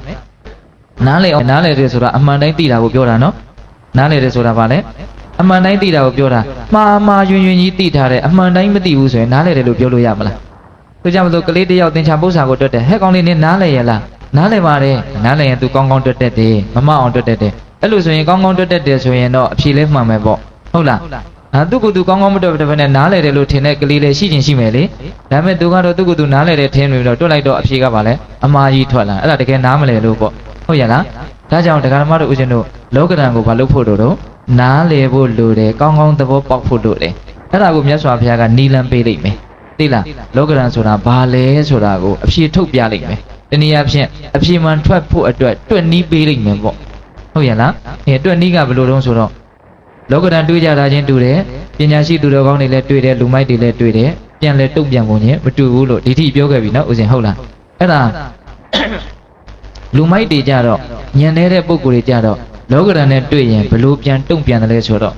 နားလည်အောင်နားလည်တယ်ဆိုတာအမှန်တိုင်းသိတာကိုပြောတာနော်နားလည်တယ်ဆိုတာဘာလဲအမှန်တိုင်းသိတာကိုပြောတာမှားယွင်ကြီးသိထားတယ်အမှန်တိုင်းမသိဘူးဆိုရင်နားလည်တယ်လို့ပြောလို့ရမလားဆိုကြမလို့ကလေးတယောက်သင်္ချာပု္ပ္ပာကိုတွတ်တယ်ဟဲ့ကောင်လေးနင်နားလည်ရလားနားလည်ပါတယ်နားလည်ရင် तू ကောင်းကောင်းတွတ်တတ်တယ်မမအောင်တွတ်တတ်တယ်အဲ့လိုဆိုရင်ကောင်းကောင်းတွတ်တတ်တယ်ဆိုရင်တော့အဖြေလဲမှန်မယ်ပေါ့ဟုတ်လားသူကသူကောင်းကောင်းမတွတ်တဲ့ဘက်နဲ့နားလည်တယ်လို့ထင်တဲ့ကလေးလေးရှိချင်းရှိမယ်လေဒါပေမဲ့သူကတော့သူကသူနားလည်တယ်ထင်လို့တော့တွတ်လိုက်တော့အဖြေကပါလဲအမှားကြီးထွက်လာအဲ့ဒါတကယ်နားမလည်လို့ပေါ့ဟုတ်ရလားဒါကြောင့်တရားဓမ္မတို့ဦးဇင်းတို့လောကဓာတ်ကိုဘာလို့ဖို့တော့နားလည်ဖို့လိုတယ်ကောင်းကောင်းသဘောပေါက်ဖို့လိုတယ်အဲ့ဒါကိုမြတ်စွာဘုရားကနီလန်ပေးလိုက်မယ်သိလားလောကဓာတ်ဆိုတာဘာလဲဆိုတာကိုအဖြေထုတ်ပြလိုက်မယ်တနည်းအားဖြင့်အဖြေမှန်ထွက်ဖို့အတွက်တွက်နီးပေးလိုက်မယ်ပေါ့ဟုတ်ရလားတွက်နီးကဘယ်လိုတုံးဆိုတော့လောကဓာတ်တွေးကြတာချင်းတူတယ်ပညာရှိသူတော်ကောင်းတွေလည်းတွေ့တယ်လူမိုက်တွေလည်းတွေ့တယ်ပြန်လဲတုံ့ပြန်ပုံချင်းမတူဘူးလို့ဒီထိပြောခဲ့ပြီနော်ဦးဇင်ဟုတ်လားအဲ့ဒါလူမိုက်တွေကြတော့ညံနေတဲ့ပုံကိုယ်တွေကြတော့လောကဓာတ်နဲ့တွေ့ရင်ဘလို့ပြန်တုံ့ပြန်တယ်လဲဆိုတော့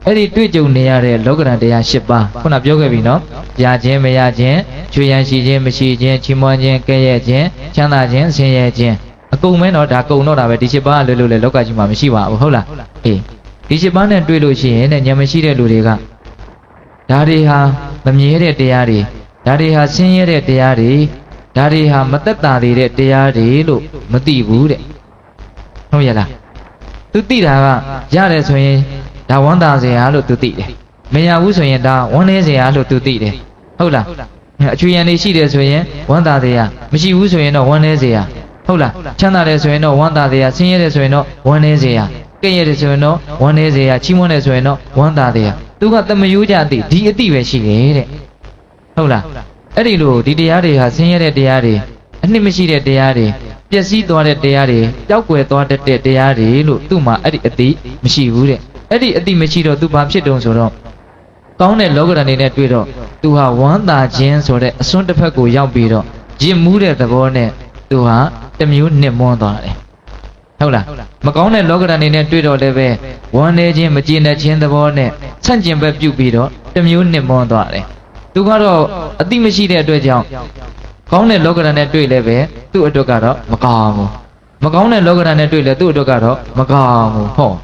အဲ့ဒီတွေ့ကြုံနေရတဲ့လောကဓာတ်တရား၈ပါးခုနပြောခဲ့ပြီနော်ရခြင်းမရခြင်းချွေရန်ရှိခြင်းမရှိခြင်းချီးမွမ်းခြင်းကဲ့ရဲ့ခြင်းချမ်းသာခြင်းဆင်းရဲခြင်းအကုန်မဲတော့ဒါကုန်တော့တာပဲဒီ၈ပါးလွယ်လွယ်လေလောကကြီးမှာမရှိပါဘူးဟုတ်လားအေးဒီ၈ပါးနဲ့တွေ့လို့ရှိရင်ဉာဏ်မရှိတဲ့လူတွေကဒါတွေဟာမမြဲတဲ့တရားတွေဒါတွေဟာဆင်းရဲတဲ့တရားတွေဒါတွေဟာမသက်သာတဲ့တရားတွေလို့မသိဘူးတဲ့ဟုတ်ရဲ့လားသူသိတာကရတယ်ဆိုရင်ဒါဝမ်းသာစရာလို့သူသိတယ်မရဘူးဆိုရင်ဒါဝမ်းနည်းစရာလို့သူသိတယ်ဟုတ်လားအချွေရန်နေရှိတယ်ဆိုရင်ဝမ်းသာစရာမရှိဘူးဆိုရင်တော့ဝမ်းနည်းစရာဟုတ်လားချမ်းသာတယ်ဆိုရင်တော့ဝမ်းသာစရာဆင်းရဲတယ်ဆိုရင်တော့ဝမ်းနည်းစရာကဲ့ရဲ့တယ်ဆိုရင်တော့ဝမ်းနည်းစရာချီးမွမ်းတယ်ဆိုရင်တော့ဝမ်းသာစရာသူကသမယိုးကြသိဒီအသိပဲရှိတယ်တဲ့ဟုတ်လားအဲ့ဒီလိုဒီတရားတွေဟာဆင်းရဲတဲ့တရားတွေအနှစ်မရှိတဲ့တရားတွေပျက်စီးသွားတဲ့တရားတွေပျောက်ကွယ်သွားတတ်တဲ့တရားတွေလို့သူ့မှာအဲ့ဒီအသိမရှိဘူးတဲ့အဲ့ဒီအသိမရှိတော့သူဘာဖြစ်တုံဆိုတော့ကောင်းတဲ့လောကဓာတ်တွေနဲ့တွေ့တော့သူဟာဝမ်းသာခြင်းဆိုတဲ့အစွန်းတစ်ဖက်ကိုရောက်ပြီးတော့ရင့်မှုတဲ့သဘောနဲ့သူဟာတမျိုးနှစ်မွန်းသွားတယ်ဟုတ်လားမကောင်းတဲ့လောကဓာတ်တွေနဲ့တွေ့တော့လည်းပဲဝမ်းနေခြင်းမကျေနပ်ခြင်းသဘောနဲ့ဆန့်ကျင်ဘက်ပြုတ်ပြီးတော့တမျိုးနှစ်မွန်းသွားတယ်သူကတော့အသိမရှိတဲ့အတွက်ကြောင့်ကောင်းတဲ့လောကဓာတ်နဲ့တွေ့လည်းပဲသူ့အတွက်ကတော့မကောင်းဘူးမကောင်းတဲ့လောကဓာတ်နဲ့တွေ့လည်းသူ့အတွက်ကတော့မကောင်းဘူးဟုတ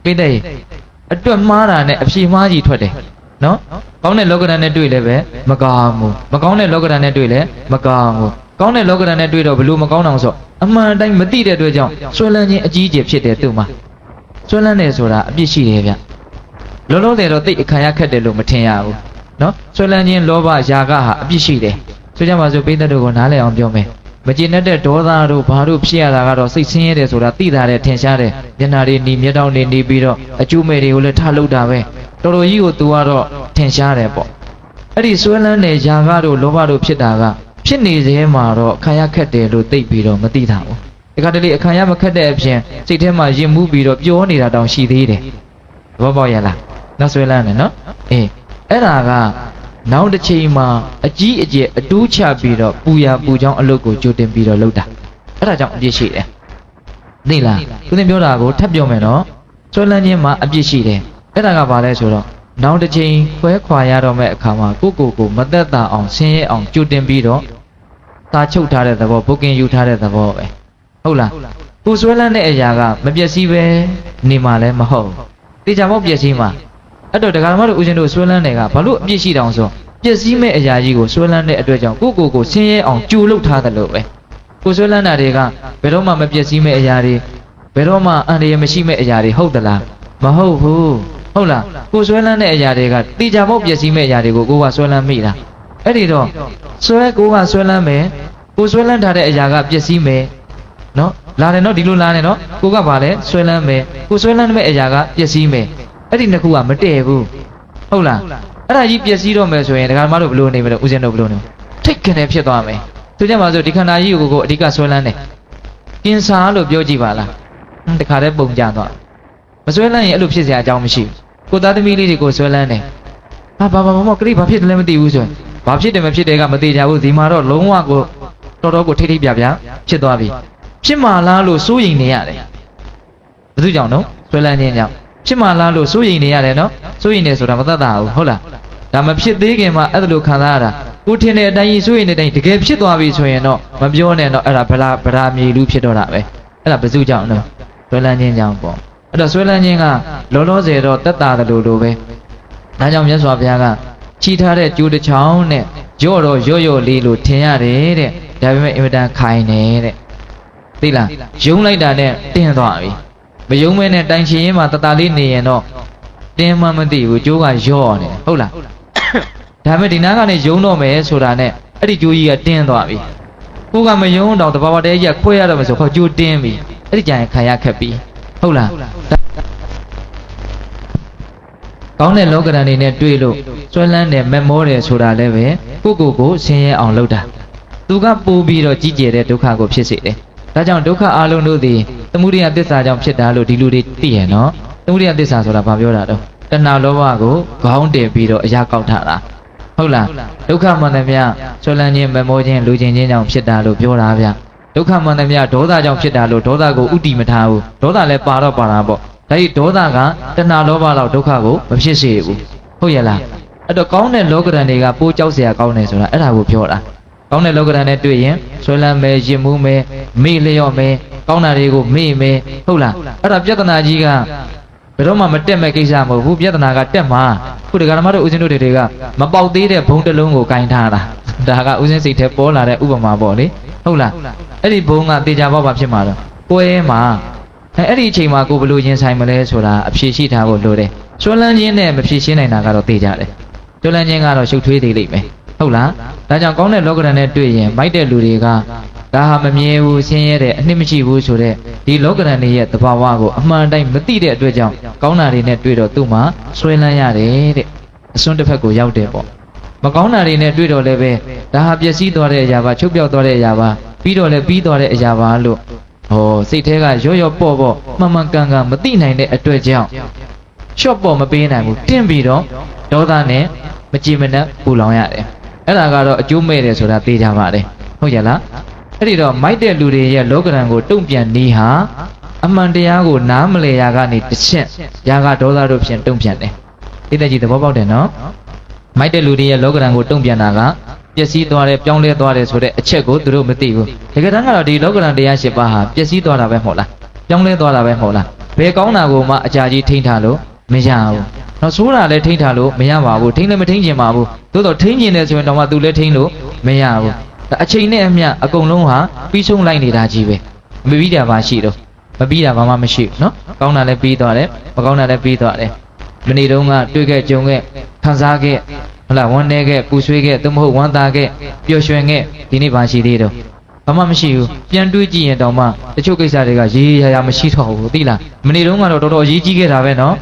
်ပိဋကအတွက်မှားတာနဲ့အဖြေမှားကြီးထွက်တယ်နော်ကောင်းတဲ့လောကဓာတ်နဲ့တွေ့လည်းပဲမကောင်းဘူးမကောင်းတဲ့လောကဓာတ်နဲ့တွေ့လည်းမကောင်းဘူးကောင်းတဲ့လောကဓာတ်နဲ့တွေ့တော့ဘလို့မကောင်းအောင်ဆိုအမှန်တိုင်းမသိတဲ့အတွက်ကြောင့်ဆွဲလန်းခြင်းအကြီးအကျယ်ဖြစ်တယ်သူ့မှာဆွဲလန်းတယ်ဆိုတာအပြစ်ရှိတယ်ဗျလုံးလုံးတယ်တော့တိတ်အခါရခက်တယ်လို့မထင်ရဘူးနော်ဆွဲလန်းခြင်းလောဘယာကဟာအပြစ်ရှိတယ်ဆိုကြပါစို့ပိဋကတို့ကိုနားလည်အောင်ပြောမယ်မကျေနပ်တဲ့ဒေါသတို့ဘာတို့ဖြစ်ရတာကတော့စိတ်ဆင်းရဲတယ်ဆိုတာသိတာတဲ့ထင်ရှားတယ်မျက်နာတွေနီမျက်တောင်တွေနီပြီးတော့အကျိုးမဲ့တွေကိုလည်းထားလုပ်တာပဲတော်တော်ကြီးကို तू ကတော့ထင်ရှားတယ်ပေါ့အဲ့ဒီဆွဲလန်းတဲ့ယာကတို့လောဘတို့ဖြစ်တာကဖြစ်နေစေမှာတော့အခါရခက်တယ်လို့သိပြီးတော့မသိတာဘူးဒီခါတလေအခါရမခက်တဲ့အပြင်စိတ်ထဲမှာရင်မှုပြီးတော့ပြောနေတာတောင်ရှိသေးတယ်သဘောပေါက်ရလားနောက်ဆွဲလန်းတယ်နော်အေးအဲ့ဒါကနောက်တစ်ချိန်မှာအကြီးအကျယ်အတူးချပြီးတော့ပူရပူချောင်းအလုပ်ကိုကြိုတင်ပြီးတော့လုပ်တာအဲ့ဒါကြောင့်အပြစ်ရှိတယ်သိလားသူသင်ပြောတာကိုထပ်ပြောမယ်နော်ဆွဲလန်းခြင်းမှာအပြစ်ရှိတယ်အဲ့ဒါကဘာလဲဆိုတော့နောက်တစ်ချိန်ခွဲခွာရတော့မဲ့အခါမှာကိုမသက်သာအောင်ဆင်းရဲအောင်ကြိုတင်ပြီးတော့သာချုပ်ထားတဲ့သဘောပုတ်ကင်ယူထားတဲ့သဘောပဲဟုတ်လားကိုဆွဲလန်းတဲ့အရာကမပျက်စီးပဲနေမှာလည်းမဟုတ်တေချာမောက်ပျက်စီးမှာအဲ့တော့ဒကာမတို့ဦးဇင်းတို့ဆွဲလန်းတယ်ကဘာလို့အပြစ်ရှိတောင်ဆိုပျက်စီးမဲ့အရာကြီးကိုဆွဲလန်းတဲ့အတွက်ကြောင့်ကိုဆင်းရဲအောင်ကြိုလုပ်ထားတယ်လို့ပဲ ကိုဆွဲလန်းတာတွေကဘယ်တော့မှမပြည့်စည်မဲ့အရာတွေဘယ်တော့မှအန္တရာယ်မရှိမဲ့အရာတွေဟုတ်သလားမဟုတ်ဘူးဟုတ်လားကိုဆွဲလန်းတဲ့အရာတွေကတိကျဖို့ပြည့်စည်မဲ့အရာတွေကိုကိုကဆွဲလန်းမိတာအဲ့ဒီတော့ကိုကဆွဲလန်းမယ်ကိုဆွဲလန်းထားတဲ့အရာကပြည့်စည်မယ်နော်လာတယ်နော်ဒီလိုလာတယ်နော်ကိုကဘာလဲဆွဲလန်းမယ်ကိုဆွဲလန်းမဲ့အရာကပြည့်စည်မယ်အဲ့ဒီနှစ်ခုကမတည့်ဘူးဟုတ်လားအဲ့ဒါကြီးပြည့်စည်တော့မယ်ဆိုရင်ဒကာမတို့ဘယ်လိုနေမလဲဦးဇင်းတို့ဘယ်လိုနေထိတ်ကနေဖြစ်သွားမယ်သူကြမှာဆိုဒီခန္ဓာကြီးကိုအဓိကဆွဲလန်းတယ်ကင်ဆာလို့ပြောကြည့်ပါလားတခါတည်းပုံကြသွားမဆွဲလန်းရင်အဲ့လိုဖြစ်เสียအကြောင်းမရှိဘူးကိုသားသမီးလေးတွေကိုဆွဲလန်းတယ်ဟာဘာကလေးဘာဖြစ်တယ်လဲမသိဘူးဆိုရင်ဘာဖြစ်တယ်မဖြစ်တယ်ကမသိကြဘူးဒီမှာတော့လုံးဝကိုတော်တော်ကိုထိထိပြပြဖြစ်သွားပြီဖြစ်မှာလားလို့စိုးရိမ်နေရတယ်ဘယ်သူကြောင့်နော်ဆွဲလန်းခြင်းကြောင့်ဖြစ်မှာလားလို့စိုးရိမ်နေရတယ်နော်စိုးရိမ်နေဆိုတာမသက်သာဘူးဟုတ်လားဒါမဖြစ်သေးခင်မှာအဲ့ဒါလိုခံစားရတာကိုထင်တဲ့အတိုင်းစိုးရိမ်တဲ့အတိုင်းတကယ်ဖြစ်သွားပြီဆိုရင်တော့မပြောနဲ့တော့အဲ့ဒါဗလာမြေလူဖြစ်တော့တာပဲအဲ့ဒါဘယ်သူကြောင့်နော်ဆွဲလန်းခြင်းကြောင့်ပေါ့အဲ့တော့ဆွဲလန်းခြင်းကလောလောဆယ်တော့တက်တာတယ်လို့ပဲဒါကြောင့်မြတ်စွာဘုရားကချီထားတဲ့ကျိုးတစ်ချောင်းနဲ့ရော့တော့ရော့လေးလို့ထင်ရတယ်တဲ့ဒါပေမဲ့အင်မတန်ခိုင်နေတဲ့သိလားယုံလိုက်တာနဲ့တင်းသွားပြီမယုံမဲနဲ့တိုင်ချင်ရင်မှတတလေးနေရင်တော့တင်းမှမသိဘူးကျိုးကရော့နေဟုတ်လားဒါပေမဲ့ဒီနားကနေယုံတော့မယ်ဆိုတာနဲ့အဲ့ဒီကျိုးကြီးကတင်းသွားပြီကိုကမယုံတော့တဘာဝတည်းကြီးကခွဲရတော့မယ်ဆိုခေါ်ကျိုးတင်းပြီအဲ့ဒီကြရင်ခံရခက်ပြီဟုတ်လားကောင်းတဲ့လောကဓာတ်နေနဲ့တွေ့လို့ဆွဲလန်းတယ်မက်မောတယ်ဆိုတာလည်းပဲကိုဆင်းရဲအောင်လုပ်တာသူကပို့ပြီးတော့ကြီးကျယ်တဲ့ဒုက္ခကိုဖြစ်စေတယ်ဒါကြောင့်ဒုက္ခအလုံးတို့သည်သမုဒိယသစ္စာကြောင့်ဖြစ်တာလို့ဒီလူတွေသိရနော်သမုဒိယသစ္စာဆိုတာဘာပြောတာတော့တဏှာလောဘကိုခေါင်းတင်ပြီးတော့အရာကောက်ထားတာဟုတ်လားဒုက္ခမှန်သမျှဆွဲလန်းခြင်းမက်မောခြင်းလူချင်းချင်းကြောင့်ဖြစ်တာလို့ပြောတာဗျဒုက္ခမှန်သမျှဒေါသကြောင့်ဖြစ်တာလို့ဒေါသကိုဥတီမထားဘူးဒေါသလည်းပါတာပေါ့ဒါဒီဒေါသကတဏှာလောဘလောက်ဒုက္ခကိုမဖြစ်စေဘူးဟုတ်ရဲ့လားအဲ့တော့ကောင်းတဲ့လောကဓာတ်တွေကပိုးကြောက်เสียကောင်းတယ်ဆိုတာအဲ့ဒါကိုပြောတာကောင်းတဲ့လောကဓာတ်နဲ့တွေ့ရင်ဆွဲလန်းမယ်ရင်မှုမယ်မေ့လျော့မယ်ကောင်းတာတွေကိုမေ့မယ်ဟုတ်လားအဲ့ဒါပြဿနာကြီးကဘယ်တော့မှမတက်မဲ့ကိစ္စမဟုတ်ဘူးပြဿနာကတက်မှာခုဒကာဓမ္မတို့ဦးဇင်းတို့တွေကမပေါက်သေးတဲ့ဘုံတစ်လုံးကိုကင်ထားတာဒါကဦးဇင်းစိတ်ထဲပေါ်လာတဲ့ဥပမာပေါ့လေဟုတ်လားအဲ့ဒီဘုံကတေချာပေါက်ပါဖြစ်မှာတော့ပွဲမှာအဲ့ဒီအချိန်မှာကိုဘယ်လိုရင်ဆိုင်မလဲဆိုတာအဖြေရှိထားဖို့လိုတယ်ဆွဲလန်းခြင်းနဲ့မဖြေရှင်းနိုင်တာကတော့သိကြတယ်ဆွဲလန်းခြင်းကတော့ရှုပ်ထွေးသေးလိမ့်မယ်ဟုတ်လားဒါကြောင့်ကောင်းတဲ့လောကဓာတ်နဲ့တွေ့ရင်မိုက်တဲ့လူတွေကဒါဟာမမြဲဘူးဆင်းရဲတယ်အနှစ်မရှိဘူးဆိုတဲ့ဒီလောကဓာတ်တွေရဲ့သဘာဝကိုအမှန်တိုင်းမသိတဲ့အတွက်ကြောင့်ကောင်းတာတွေနဲ့တွေ့တော့သူ့မှာဆွဲလန်းရတယ်တဲ့အစွန်းတစ်ဖက်ကိုရောက်တယ်ပေါ့မကောင်းတာတွေနဲ့တွေ့တော့လည်းပဲဒါဟာပျက်စီးသွားတဲ့အရာပါချုပ်ပြောက်သွားတဲ့အရာပါပြီးတော့လည်းပြီးသွားတဲ့အရာပါလို့စိတ်ထဲကရော့ပေါ့မှန်ကန်မသိနိုင်တဲ့အတွက်ကြောင့်ရှော့ပေါ့မပေးနိုင်ဘူးတင်းပြီးတော့ဒေါသနဲ့မကြည်မနှက်ပူလောင်ရတယ်အဲ့ဒါကတော့အကျိုးမဲ့တယ်ဆိုတာသိကြပါတယ်ဟုတ်ရဲ့လားအဲ့ဒီတော့မိုက်တဲ့လူတွေရဲ့လောကဓာတ်ကိုတုံ့ပြန်နေဟာအမှန်တရားကိုနားမလည်ရာကနေတစ်ချက်ရာဂဒေါသတို့ဖြင့်တုံ့ပြန်တယ်သိတဲ့ကြီးသဘောပေါက်တယ်နော်မိုက်တဲ့လူတွေရဲ့လောကဓာတ်ကိုတုံ့ပြန်တာကပျက်စီးသွားတယ်ပြောင်းလဲသွားတယ်ဆိုတဲ့အချက်ကိုသူတို့မသိဘူးတကယ်တမ်းကတော့ဒီလောကဓာတ်တရား၈ပါးဟာပျက်စီးသွားတာပဲမဟုတ်လားပြောင်းလဲသွားတာပဲမဟုတ်လားဘယ်ကောင်းတာကိုမှအကြာကြီးထိန်းထားလို့မရဘူးတော့ဆိုးတာလည်းထိန်းထားလို့မရပါဘူးထိန်းလည်းမထိန်းကျင်ပါဘူးသို့တော့ထိန်းကျင်တယ်ဆိုရင်တော့မှသူလည်းထိန်းလို့မရဘူးအချိန်နဲ့အမျှအကုန်လုံးဟာပြီးဆုံးလိုက်နေတာကြီးပဲမပြီးတာပါရှိတော့မပြီးတာဘာမှမရှိဘူးနော်ကောင်းတာလည်းပြီးသွားတယ်မကောင်းတာလည်းပြီးသွားတယ်မနေ့တုန်းကတွေ့ခဲ့ကြုံခဲ့ခံစားခဲ့ဟုတ်လားဝမ်းနေခဲ့ပူဆွေးခဲ့သို့မဟုတ်ဝမ်းသာခဲ့ပျော်ရွှင်ခဲ့ဒီနေ့ပါရှိသေးတော့ဘာမှမရှိဘူးပြန်တွေးကြည့်ရင်တော့မှတချို့ကိစ္စတွေကရေးရမရှိတော့ဘူးသိလားမနေ့တုန်းကတော့တော်တော်အရေးကြီးခဲ့တာပဲနော်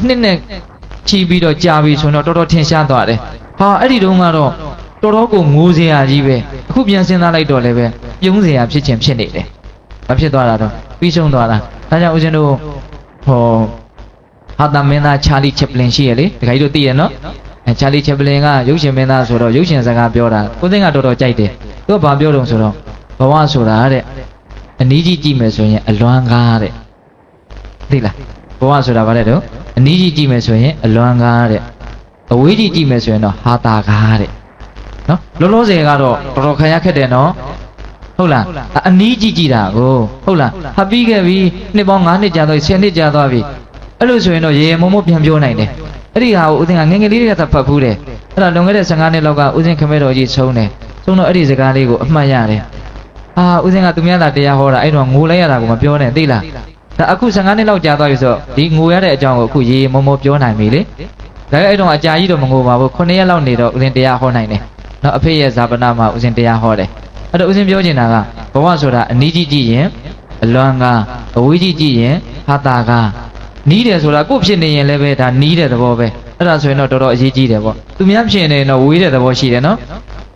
နှစ်နဲ့ချီပြီးတော့ကြာပြီဆိုတော့တော်တော်ထင်ရှားသွားတယ်ဟာအဲ့ဒီတုန်းကတော့တော်တော်ကိုငိုစရာကြီးပဲအခုပြန်စဉ်းစားလိုက်တော့လည်းပဲပြုံးစရာဖြစ်နေတယ်ဘာဖြစ်သွားတာတော့ပြီးဆုံးသွားတာဒါကြောင့်ဦးဇင်းတို့ဟာတာမင်းသားချာလီချက်ပလင်ရှိရလေတခါကြီးတို့သိရနော်ချာလီချက်ပလင်ကရုပ်ရှင်မင်းသားဆိုတော့ရုပ်ရှင်စကားပြောတာကိုသိန်းကတော်တော်ကြိုက်တယ်သူကဘာပြောတုံဆိုတော့ဘဝဆိုတာတဲ့အနည်းကြီးကြည့်မယ်ဆိုရင်အလွမ်းကားတဲ့သိလားဘဝဆိုတာဗါတဲ့တော့အနည်းကြီးကြည့်မယ်ဆိုရင်အလွမ်းကားတဲ့အဝေးကြီးကြည့်မယ်ဆိုရင်တော့ဟာတာကားတဲ့နော်လောလောဆယ်ကတော့တော်တော်ခံရခက်တယ်နော်ဟုတ်လားအနည်းကြီးကြည့်တာကိုဟုတ်လားဟာပြီးခဲ့ပြီနှစ်ပေါင်း9နှစ်ကြာသွားပြီ10နှစ်ကြာသွားပြီအဲ့လိုဆိုရင်တော့ရေရေမုံမပြန်ပြောနိုင်တယ်အဲ့ဒီဟာကိုဦးဇင်းကငယ်ငယ်လေးတွေကဖတ်ဖူးတယ်အဲ့ဒါလွန်ခဲ့တဲ့15နှစ်လောက်ကဦးဇင်းခမဲတော်ကြီးဆုံးတယ်ဆုံးတော့အဲ့ဒီစကားလေးကိုအမှတ်ရတယ် ဥစဉ်ကသူများသာတရားဟောတာအဲ့တော့ငိုလိုက်ရတာကိုမပြောနဲ့သိလားဒါအခု15နှစ်လောက်ကြာသွားပြီဆိုဒီငိုရတဲ့အကြောင်းကိုအခုရေမောမောပြောနိုင်ပြီလေဒါအဲ့တော့အကြာကြီးတော့မငိုပါဘူး9ရက်လောက်နေတော့ဥစဉ်တရားဟောနိုင်တယ်နော်အဖေရဲ့ဇာပနာမှာဥစဉ်တရားဟောတယ်အဲ့တော့ဥစဉ်ပြောချင်တာကဘဝဆိုတာအနည်းကြီးကြည့်ရင်အလွန်ကအဝေးကြီးကြည့်ရင်ဟာတာကနီးတယ်ဆိုတာကိုဖြစ်နေရင်လည်းပဲဒါနီးတဲ့သဘောပဲအဲ့ဒါဆိုရင်တော့တော်တော်အရေးကြီးတယ်ပေါ့သူများဖြစ်နေရင်တော့ဝေးတဲ့သဘောရှိတယ်နော်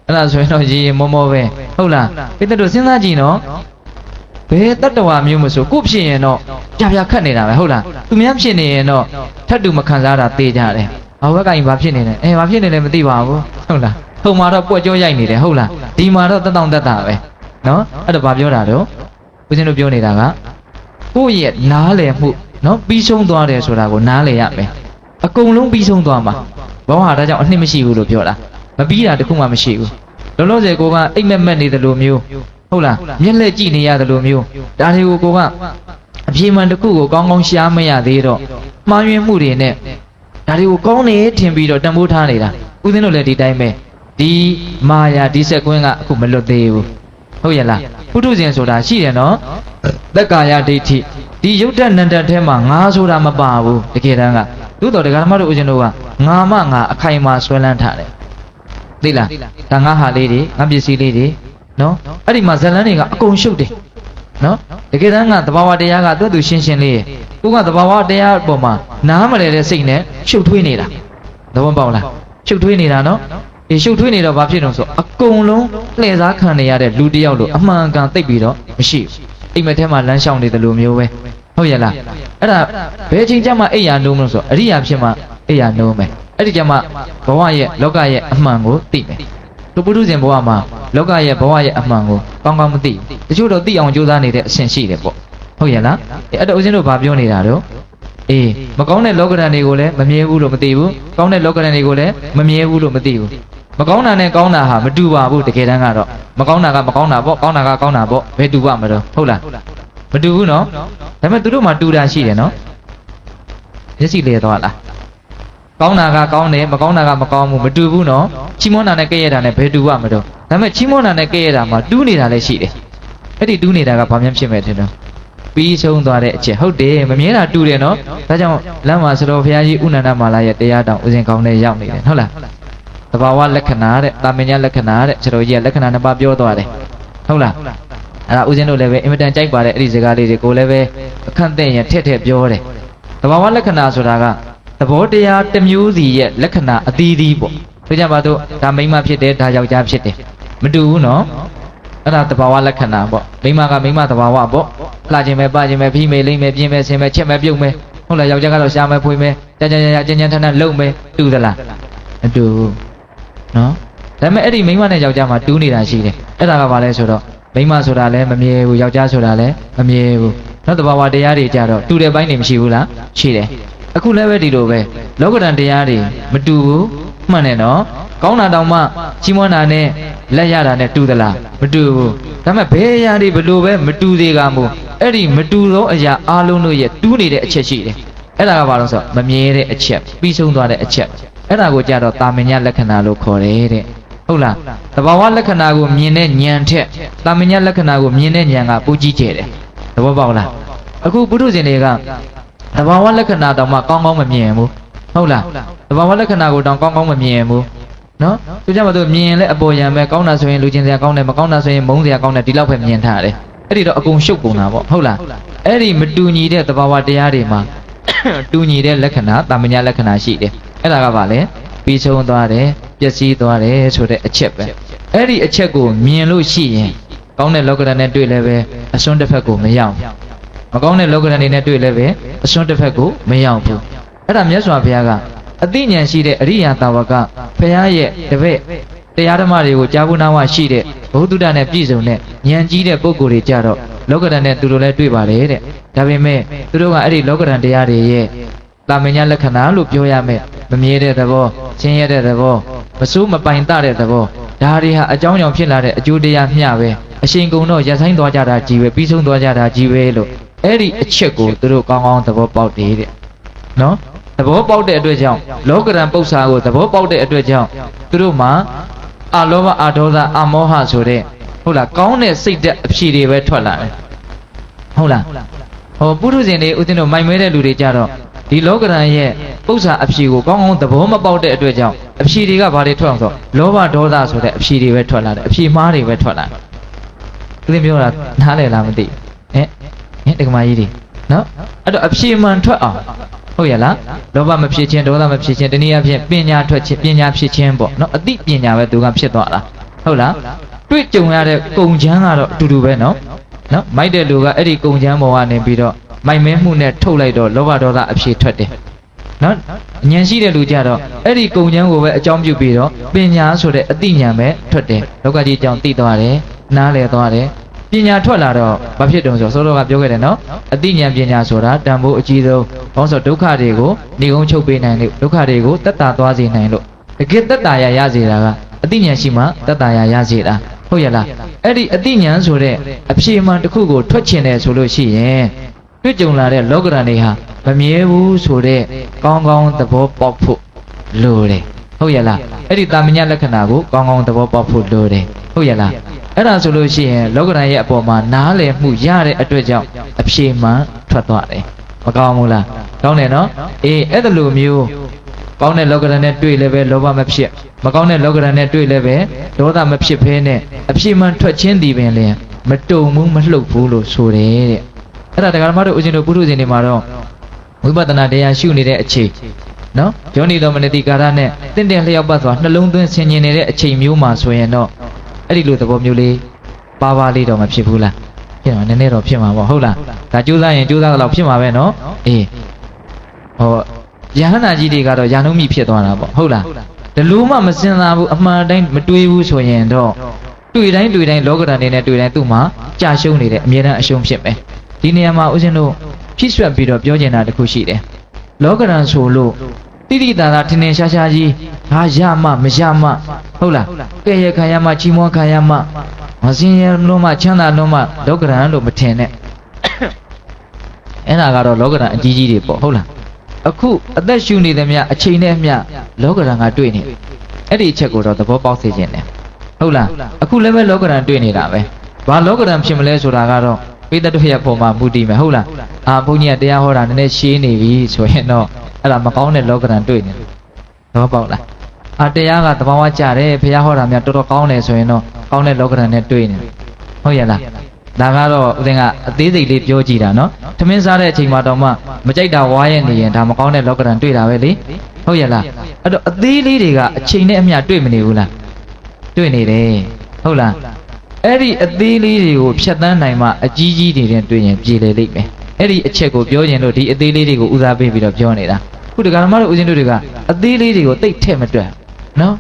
အဲ့ဒါဆိုရင်တော့ရေမောမောပဲဟုတ်လားပိတ္တတို့စဉ်းစားကြည့်နော်ဘယ်တတ္တဝါမျိုးမဆိုကိုဖြစ်ရင်တော့ပြခတ်နေတာပဲဟုတ်လားသူများဖြစ်နေရင်တော့ထပ်တူမခံစားတာသိကြတယ်ဟောဘက်ကရင်ဘာဖြစ်နေလဲဘာဖြစ်နေလဲမသိပါဘူးဟုတ်လားထုံမှာတော့ပွက်ကြောရိုက်နေတယ်ဟုတ်လားဒီမှာတော့တက်တောင့်တက်တာပဲနော်အဲ့တော့ဘာပြောတာတော့ဦးဇင်းတို့ပြောနေတာကကိုယ့်ရဲ့နားလည်မှုနော်ပြီးဆုံးသွားတယ်ဆိုတာကိုနားလည်ရမယ်အကုန်လုံးပြီးဆုံးသွားမှာဘောဟာဒါကြောင့်အနှစ်မရှိဘူးလို့ပြောတာမပြီးတာတခုမှမရှိဘူးလုံးလုံးစေကိုကအိတ်မက်မက်နေတယ်လို့မျိုးဟုတ်လားမျက်လက်ကြည့်နေရတယ်လို့မျိုးဒါတွေကိုကိုကအပြေမှန်တစ်ခုကိုကောင်းကောင်းရှားမရသေးတော့မှားယွင်းမှုတွေနဲ့ဒါတွေကိုကောင်းနေထင်ပြီးတော့တန်ဖိုးထားနေတာဦးဇင်းတို့လည်းဒီတိုင်းပဲဒီမာယာဒီစက်ကွင်းကအခုမလွတ်သေးဘူးဟုတ်ရဲ့လားပုထုဇဉ်ဆိုတာရှိတယ်နော်သက်ကာယဒိဋ္ဌိဒီယုတ်တနန္တထဲမှာငါဆိုတာမပါဘူးတကယ်တမ်းကသို့တော်တရားဓမ္မတို့ဦးဇင်းတို့ကငါမှငါအခိုင်အမာဆွဲလန်းထားတယ်သိလားဒါငါဟာလေးတွေငါပစ္စည်းလေးတွေနော်အဲ့ဒီမှာဇလန်းတွေကအကုန်ရှုပ်တယ်နော်တကယ်တမ်းကသဘာဝတရားကသူ့သူရှင်းရှင်းလေးကိုကသဘာဝတရားအပေါ်မှာနားမလဲတဲ့စိတ်နဲ့ရှုပ်ထွေးနေတာသဘောပေါက်လားရှုပ်ထွေးနေတာနော်ရှုပ်ထွေးနေတော့ဘာဖြစ်တော့ဆိုအကုန်လုံးလှည့်စားခံနေရတဲ့လူတစ်ယောက်လို့အမှန်ကန်သိပြီးတော့မရှိဘူးအိမ်မက်ထဲမှာလမ်းလျှောက်နေတယ်လို့မျိုးပဲဟုတ်ရဲ့လားအဲ့ဒါဘယ်ချိန်ကျမှအိယာနိုးမလို့ဆိုအရိယာဖြစ်မှအိယာနိုးမယ်အဲ့ဒီကျမှဘဝရဲ့လောကရဲ့အမှန်ကိုသိမယ်သူပုထုဇဉ်ဘဝမှာလောကရဲ့ဘဝရဲ့အမှန်ကိုကောင်းကောင်းမသိဘူးတချို့တော့သိအောင်ကြိုးစားနေတဲ့အဆင့်ရှိတယ်ပေါ့ဟုတ်ရဲ့လားအဲ့တော့ဦးဇင်းတို့ဘာပြောနေတာတော့မကောင်းတဲ့လောကဓာတ်တွေကိုလည်းမမြဲဘူးလို့မသိဘူးကောင်းတဲ့လောကဓာတ်တွေကိုလည်းမမြဲဘူးလို့မသိဘူးမကောင်းတာနဲ့ကောင်းတာဟာမတူပါဘူးတကယ်တမ်းကတော့မကောင်းတာကမကောင်းတာပေါ့ကောင်းတာကကောင်းတာပေါ့ဘယ်တူပါမလို့ဟုတ်လားမတူဘူးနော်ဒါပေမဲ့သူတို့မှတူတာရှိတယ်နော်မျက်စိလေသွားလားကောင်းတာကကောင်းတယ်မကောင်းတာကမကောင်းဘူးမတူဘူးနော်ချီးမွမ်းတာနဲ့ကဲ့ရဲ့တာနဲ့ဘယ်တူပါမလို့ဒါပေမဲ့ချီးမွမ်းတာနဲ့ကဲ့ရဲ့တာမှာတူးနေတာလည်းရှိတယ်အဲ့ဒီတူးနေတာကဘာမှဖြစ်မဲ့တယ်နော်ပြီးဆုံးသွားတဲ့အချက်ဟုတ်တယ်မမြဲတာတူတယ်နော်ဒါကြောင့်လမ်းမှာစတော်ဘုရားကြီးဥနန္ဒမာလာရဲ့တရားတော်ဦးဇင်ကောင်းနဲ့ရောက်နေတယ်ဟုတ်လားသဘာဝလက္ခဏာတဲ့တာမညာလက္ခဏာတဲ့စတော်ကြီးကလက္ခဏာနှစ်ပါးပြောသွားတယ်ဟုတ်လားအဲ့ဒါဦးဇင်းတို့လည်းပဲအင်မတန်ကြိုက်ပါတယ်အဲ့ဒီစကားလေးတွေကိုလည်းပဲအခန့်တဲ့ရင်ထက်ထက်ပြောတယ်သဘာဝလက္ခဏာဆိုတာကသဘောတရားတစ်မျိုးစီရဲ့လက္ခဏာအသီးသီးပေါ့ဆိုကြပါတော့ဒါမိန်းမဖြစ်တယ်ဒါယောက်ျားဖြစ်တယ်မတူဘူးနော်အဲ့ဒါသဘာဝလက္ခဏာပေါ့မိန်းမကမိန်းမသဘာဝပေါ့လှခြင်းပဲပခြင်းပဲဖိမေလိမ့်မယ်ပြင်းမယ်ဆင်းမယ်ချက်မယ်ပြုတ်မယ်ဟုတ်လားယောက်ျားကတော့ရှားမယ်ဖွေးမယ်ကြကြကြကြထထလုံမယ်တူသလားမတူဘူးနော်ဒါပေမဲ့အဲ့ဒီမိန်းမနဲ့ယောက်ျားမှာတူးနေတာရှိတယ်အဲ့ဒါကဘာလဲဆိုတော့မိန်းမဆိုတာလည်းမမြဲဘူးယောက်ျားဆိုတာလည်းမမြဲဘူးနော်သဘာဝတရားတွေကြတော့တူတဲ့ဘိုင်းတွေမရှိဘူးလားရှိတယ်အခုလည်းပဲဒီလိုပဲလောကဓာတ်တရားတွေမတူဘူးမှန်တယ်နော်ကောင်းတာတောင်မှချီးမွမ်းတာနဲ့လက်ရတာနဲ့တူသလားမတူဘူးဒါပေမဲ့ဘယ်အရာတွေဘလို့ပဲမတူသေးကမို့အဲ့ဒီမတူသောအရာအလုံးတို့ရဲ့တူးနေတဲ့အချက်ရှိတယ်အဲ့ဒါကဘာလို့ဆိုမမြဲတဲ့အချက်ပြီးဆုံးသွားတဲ့အချက်အဲ့ဒါကိုကြတော့တာမညာလက္ခဏာလို့ခေါ်တယ်တဲ့ဟုတ်လားသဘာဝလက္ခဏာကိုမြင်တဲ့ဉာဏ်ထက်တာမညာလက္ခဏာကိုမြင်တဲ့ဉာဏ်ကပူကြီးကျယ်တယ်သဘောပေါက်လားအခုပုထုဇဉ်တွေကသဘာဝလက္ခဏာတောင်မှကောင်းကောင်းမမြင်ဘူးဟုတ်လားသဘာဝလက္ခဏာကိုတောင်ကောင်းကောင်းမမြင်ဘူးနော်သူကြမှာသူမြင်ရင်လည်းအပေါ်ယံပဲကောင်းတာဆိုရင်လူချင်းစရာကောင်းတယ်မကောင်းတာဆိုရင်မုန်းစရာကောင်းတယ်ဒီလောက်ပဲမြင်ထားတယ်အဲ့ဒီတော့အကုန်ရှုပ်ကုန်တာပေါ့ဟုတ်လားအဲ့ဒီမတူညီတဲ့သဘာဝတရားတွေမှာတူညီတဲ့လက္ခဏာတာမညာလက္ခဏာရှိတယ်အဲ့ဒါကဘာလဲပြီးဆုံးသွားတယ်ပျက်စီးသွားတယ်ဆိုတဲ့အချက်ပဲအဲ့ဒီအချက်ကိုမြင်လို့ရှိရင်ကောင်းတဲ့လောကဓာတ်နဲ့တွေ့လည်းပဲအစွန်းတစ်ဖက်ကိုမရောက်မကောင်းတဲ့လောကဓာတ်တွေနဲ့တွေ့လည်းပဲအစွန်းတစ်ဖက်ကိုမရောက်ဘူးအဲ့ဒါမြတ်စွာဘုရားကအသိဉာဏ်ရှိတဲ့အရိယာတာဝကဘုရားရဲ့တပည့်တရားဓမ္မတွေကိုကြားဖို့နာဝရှိတဲ့ဘုဒ္ဓတနဲ့ပြည့်စုံတဲ့ဉာဏ်ကြီးတဲ့ပုဂ္ဂိုလ်တွေကြတော့လောကဓာတ်နဲ့သူတို့လည်းတွေ့ပါတယ်တဲ့ဒါပေမဲ့သူတို့ကအဲ့ဒီလောကဓာတ်တရားတွေရဲ့တာမညာလက္ခဏာလို့ပြောရမယ်မမြဲတဲ့သဘောချင်းရတဲ့သဘောမစိုးမပိုင်တတဲ့သဘောဒါတွေဟာအကြောင်းကြောင့်ဖြစ်လာတဲ့အကျိုးတရားမျှပဲအရှင်ကုံတော့ရပ်ဆိုင်သွားကြတာကြီးပဲပြီးဆုံးသွားကြတာကြီးပဲလို့အဲ့ဒီအချက်ကိုသူတို့ကောင်းကောင်းသဘောပေါက်တယ်တဲ့နော်သဘောပေါက်တဲ့အတွက်ကြောင့်လောကဓာတ်ပု္ပ္ပာကိုသဘောပေါက်တဲ့အတွက်ကြောင့်သူတို့မှာအလောဘအဒေါသအမောဟဆိုတဲ့ ဟုတ်လားကောင်းတဲ့စိတ်ဓာတ်အဖြေတွေပဲထွက်လာတယ်ဟုတ်လားဟောပုထုဇဉ်တွေဦးဇင်းတို့မိုင်မဲတဲ့လူတွေကြတော့ဒီလောကရန်ရဲ့ပု္ပ္ပာအဖြေကိုကောင်းကောင်းသဘောမပေါက်တဲ့အတွက်ကြောင့်အဖြေတွေကဘာတွေထွက်အောင်ဆိုလောဘဒေါသဆိုတဲ့အဖြေတွေပဲထွက်လာတယ်အဖြေမှားတွေပဲထွက်လာတယ်ဦးဇင်းပြောတာနားလည်လားမသိဟင်တက္ကမကြီးတွေနော်အဲ့တော့အဖြေမှန်ထွက်အောင်ဟုတ်ရဲ့လားလောဘမဖြစ်ခြင်းဒေါသမဖြစ်ခြင်းတနည်းအားဖြင့်ပညာထွက်ခြင်းပညာဖြစ်ခြင်းပေါ့နော်အသိပညာပဲသူကဖြစ်သွားတာဟုတ်လားတွေ့ကြုံရတဲ့ကုံချမ်းကတော့အတူတူပဲနော်မိုက်တဲ့လူကအဲ့ဒီကုံချမ်းပေါ်ကနေပြီးတော့မိုက်မဲမှုနဲ့ထုတ်လိုက်တော့လောဘဒေါသအဖြေထွက်တယ်နော်ဉာဏ်ရှိတဲ့လူကြတော့အဲ့ဒီကုံချမ်းကိုပဲအကြောင်းပြုပြီးတော့ပညာဆိုတဲ့အသိဉာဏ်ပဲထွက်တယ်လောကကြီးအကြောင်းသိသွားတယ်နားလည်သွားတယ်ပညာထွက်လာတော့ဘာဖြစ်တုံးဆိုစောစောကပြောခဲ့တယ်နော်အသိဉာဏ်ပညာဆိုတာတန်ဖိုးအကြီးဆုံးဘောဆိုဒုက္ခတွေကိုနေကုန်းချုပ်ပေးနိုင်လို့ဒုက္ခတွေကိုတက်တာသွားစေနိုင်လို့တကယ်တက်တာရစေတာကအသိဉာဏ်ရှိမှတက်တာရစေတာဟုတ်ရဲ့လားအဲ့ဒီအသိဉာဏ်ဆိုတဲ့အဖြေမှန်တစ်ခုကိုထွက်ချင်တယ်ဆိုလို့ရှိရင်တွေ့ကြုံလာတဲ့လောကရန်တွေဟာမမြဲဘူးဆိုတဲ့ကောင်းကောင်းသဘောပေါက်ဖို့လိုတယ်ဟုတ်ရဲ့လားအဲ့ဒီတာမညလက္ခဏာကိုကောင်းကောင်းသဘောပေါက်ဖို့လိုတယ်ဟုတ်ရဲ့လားအဲ့ဒါဆိုလို့ရှိရင်လောကရန်ရဲ့အပေါ်မှာနားလည်မှုရတဲ့အတွက်ကြောင့်အဖြေမှန်ထွက်သွားတယ်မကောင်းဘူးလားကောင်းတယ်နော်အေးအဲ့ဒါလိုမျိုးကောင်းတဲ့လောကရန်နဲ့တွေ့လည်းပဲလောဘမဖြစ်မကောင်းတဲ့လောကရန်နဲ့တွေ့လည်းပဲဒေါသမဖြစ်ဖဲနဲ့အဖြေမှန်ထွက်ခြင်းဒီပင်လျင်မတုံဘူးမလှုပ်ဘူးလို့ဆိုတယ်တဲ့အဲ့ဒါတရားဓမ္မတို့ဦးဇင်းတို့ပုထုဇဉ်တွေမှာတော့ဝိပဿနာတရားရှုနေတဲ့အချိန်နော်ယောနိတော်မနတိကာရနဲ့တင့်တယ်လျောက်ပတ်စွာနှလုံးသွင်းဆင်ញင်နေတဲ့အချိန်မျိုးမှာဆိုရင်တော့အဲ့ဒီလိုသဘောမျိုးလေးပါပါလေးတော့မဖြစ်ဘူးလားဖြစ်မှာနည်းနည်းတော့ဖြစ်မှာပေါ့ဟုတ်လားဒါကြိုးစားရင်ကြိုးစားတော့ဖြစ်မှာပဲနော်အေးဟောယဟန္တာကြီးတွေကတော့ယာနုမိဖြစ်သွားတာပေါ့ဟုတ်လားဒီလိုမှမစင်စားဘူးအမှန်တိုင်းမတွေးဘူးဆိုရင်တော့တွေ့တိုင်းလောကဓာတ်နေနဲ့တွေ့တိုင်းသူ့မှာကြာရှုံးနေတဲ့အမြဲတမ်းအရှုံးဖြစ်မယ်ဒီနေရာမှာဦးဇင်းတို့ဖြည့်ဆွတ်ပြီးတော့ပြောချင်တာတစ်ခုရှိတယ်လောကဓာတ်ဆိုလို့တိတိတာတာထင်ထင်ရှားရှားကြီးငါရမှမရမှဟုတ်လားကဲရခံရမှချီးမွမ်းခံရမှမစင်ရလုံးမှချမ်းသာလုံးမှလောကဓာတ်လို့မထင်နဲ့အဲ့ဒါကတော့လောကဓာတ်အကြီးကြီးတွေပေါ့ဟုတ်လားအခုအသက်ရှူနေသည်မြအချိန်နဲ့အမျှလောကဓာတ်ကတွေ့နေအဲ့ဒီအချက်ကိုတော့သဘောပေါက်စေခြင်းတယ်ဟုတ်လားအခုလည်းပဲလောကဓာတ်တွေ့နေတာပဲဘာလောကဓာတ်ဖြစ်မလဲဆိုတာကတော့ပိဿတုရဲ့ပုံမှာမူတည်မယ်ဟုတ်လားဘုန်းကြီးကတရားဟောတာနည်းနည်းရှင်းနေပြီဆိုရင်တော့အဲ့ဒါမကောင်းတဲ့လောကဓာတ်တွေ့နေတယ်သဘောပေါက်လားတရားကသဘာဝကျတယ်ဘုရားဟောတာများတော်တော်ကောင်းတယ်ဆိုရင်တော့ကောင်းတဲ့လောကဓာတ်နဲ့တွေ့နေဟုတ်ရဲ့လားဒါကတော့ဦးဇင်းကအသေးစိတ်လေးပြောကြည့်တာနော်ထမင်းစားတဲ့အချိန်မှာတော့မှမကြိုက်တာဝါရဲ့နေရင်ဒါမကောင်းတဲ့လောကဓာတ်တွေ့တာပဲလေဟုတ်ရဲ့လားအဲ့တော့အသေးလေးတွေကအချိန်နဲ့အမျှတွေ့မနေဘူးလားတွေ့နေတယ်ဟုတ်လားအဲ့ဒီအသေးလေးတွေကိုဖြတ်တန်းနိုင်မှအကြီးကြီးတွေနဲ့တွေ့ရင်ပြေလေလိမ့်မယ်အဲ့ဒီအချက်ကိုပြောရင်တော့ဒီအသေးလေးတွေကိုဦးစားပေးပြီးတော့ပြောနေတာခုတက္ကမတို့ဦးဇင်းတို့တွေကအသေးလေးတွေကိုတိတ်ထည့်မတွက်နော်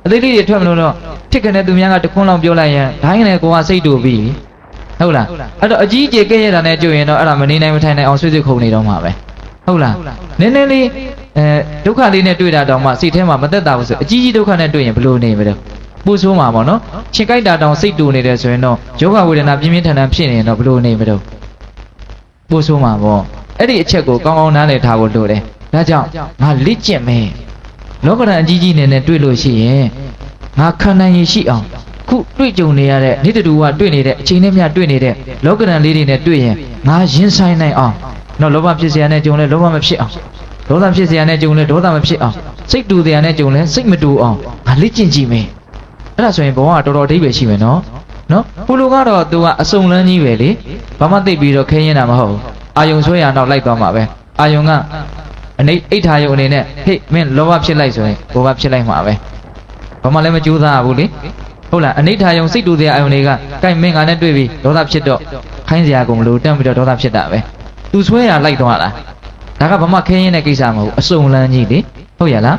အသေးလေးတွေထွက်မလို့တော့ထစ်ကနေသူများကတခွန်းလောက်ပြောလိုက်ရင်ဒိုင်းနဲ့ကိုကစိတ်တူပြီးဟုတ်လားအဲ့တော့အကြီးကြီးကဲရတာနဲ့ကြွရင်တော့အဲ့ဒါမနေနိုင်မထိုင်နိုင်အောင်ဆွေးဆွေးခုံနေတော့မှာပဲဟုတ်လားနည်းနည်းလေးဒုက္ခလေးနဲ့တွေ့တာတော့မှစိတ်ထဲမှာမသက်သာဘူးဆိုအကြီးကြီးဒုက္ခနဲ့တွေ့ရင်ဘယ်လိုနေမလဲပူဆိုးမှာပေါ့နော်ချင်ကြိုက်တာတောင်စိတ်တူနေတယ်ဆိုရင်တော့ယောဂဝေဒနာပြင်းပြင်းထန်ထန်ဖြစ်နေရင်တော့ဘယ်လိုနေမလဲပူဆိုးမှာပေါ့အဲ့ဒီအချက်ကိုကောင်းကောင်းနားလည်ထားဖို့လိုတယ်ဒါကြောင့်ငါလက်ကျင့်မယ်လောကဓာတ်အကြီးကြီးနဲ့တွေ့လို့ရှိရင်ငါခံနိုင်ရရှိအောင်ခုတွေ့ကြုံနေရတဲ့နေ့တူကတွေ့နေတဲ့အချိန်နဲ့မျှတွေ့နေတဲ့လောကဓာတ်လေးတွေနဲ့တွေ့ရင်ငါရင်ဆိုင်နိုင်အောင်နော်လောဘဖြစ်เสียနဲ့ကြုံလဲလောဘမဖြစ်အောင်ဒေါသဖြစ်เสียနဲ့ကြုံလဲဒေါသမဖြစ်အောင်စိတ်တူเสียနဲ့ကြုံလဲစိတ်မတူအောင်ငါလက်ကျင့်ကြည့်မယ်အဲ့ဒါဆိုရင်ဘဝကတော်တော်အဓိပ္ပာယ်ရှိမယ်နော်ဘုလိုကတော့သူကအစုံလန်းကြီးပဲလေဘာမှသိပြီးတော့ခင်းရင်တာမဟုတ်ဘူးအာယုံဆွဲရတော့လိုက်သွားမှာပဲအာယုံကအနိအိဋ္ဌာယုံအနေနဲ့ဟေ့မင်းလောဘဖြစ်လိုက်ဆိုရင်ဘောဘဖြစ်လိုက်မှာပဲဘာမှလည်းမကြိုးစားဘူးလေဟုတ်လားအနိဋ္ဌာယုံစိတ်တူတဲ့အာယုံတွေကကိုင်မင်းကနဲ့တွေ့ပြီးဒေါသဖြစ်တော့ခိုင်းစရာကုန်မလို့တန်းပြီးတော့ဒေါသဖြစ်တာပဲသူဆွဲရလိုက်သွားတာဒါကဘာမှခင်းရင်တဲ့ကိစ္စမဟုတ်ဘူးအစုံလန်းကြီးလေဟုတ်ရလား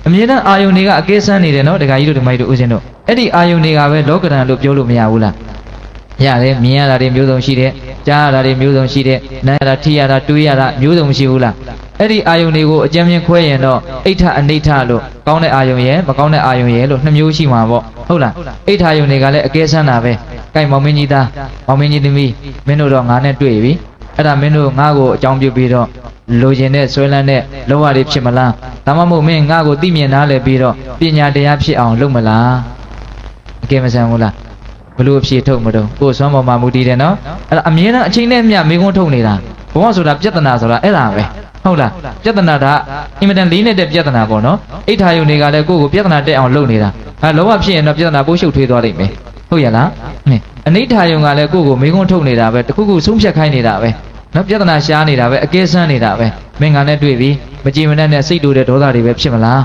အမြဲတမ်းအာယုန်တွေကအကဲဆန်းနေတယ်နော်ဒကာကြီးတို့ဒကာမကြီးတို့ဦးဇင်းတို့အဲ့ဒီအာယုန်တွေကပဲလောကဓာတ်လို့ပြောလို့မရဘူးလားရတယ်မြင်ရတာတွေမျိုးစုံရှိတယ်ကြားရတာတွေမျိုးစုံရှိတယ်နားရတာထိရတာတွေးရတာမျိုးစုံမရှိဘူးလားအဲ့ဒီအာယုန်တွေကိုအကြမ်းမြင်ခွဲရင်တော့အိဋ္ဌအနိဋ္ဌလို့ကောင်းတဲ့အာယုန်ရဲ့မကောင်းတဲ့အာယုန်ရဲ့လို့နှစ်မျိုးရှိမှာပေါ့ဟုတ်လားအိဋ္ဌာယုန်တွေကလည်းအကဲဆန်းတာပဲကိုင်မောင်မင်းကြီးသားမောင်မင်းကြီးသမီးမင်းတို့တော့ငါနဲ့တွေ့ပြီအဲ့ဒါမင်းတို့ငါ့ကိုအကြောင်းပြုပြီးတော့လိုချင်တဲ့ဆွဲလန်းတဲ့လောဘတွေဖြစ်မလားဒါမှမဟုတ်မင်းငါ့ကိုသိမြင်နားလည်ပြီးတော့ပညာတရားဖြစ်အောင်လုပ်မလားအကဲမဆန်ဘူးလား ဘလို့အဖြေထုတ်မတော့ကိုယ်စွမ်းပေါ်မှာမူတည်တယ်နော်အဲ့ဒါအမြဲတမ်းအချိန်နဲ့အမျှမိကုန်းထုတ်နေတာဘဝဆိုတာပြဿနာဆိုတာအဲ့ဒါပဲဟုတ်လားပြဿနာကအင်မတန်လေးနေတဲ့ပြဿနာပေါ့နော်အိဋ္ဌာယုန်တွေကလည်းကိုယ့်ကိုပြဿနာတက်အောင်လုပ်နေတာအဲလောဘဖြစ်ရင်တော့ပြဿနာပိုးရှုပ်ထွေးသွားလိမ့်မယ်ဟုတ်ရလားအနိဋ္ဌာယုန်ကလည်းကိုယ့်ကိုမိကုန်းထုတ်နေတာပဲတခုခုဆုံးဖြတ်ခိုင်းနေတာပဲနော်ပြဿနာရှားနေတာပဲအကဲဆန်းနေတာပဲမင်းငါနဲ့တွေ့ပြီးမကြည်မနှက်နဲ့စိတ်တူတဲ့ဒေါသတွေပဲဖြစ်မလာ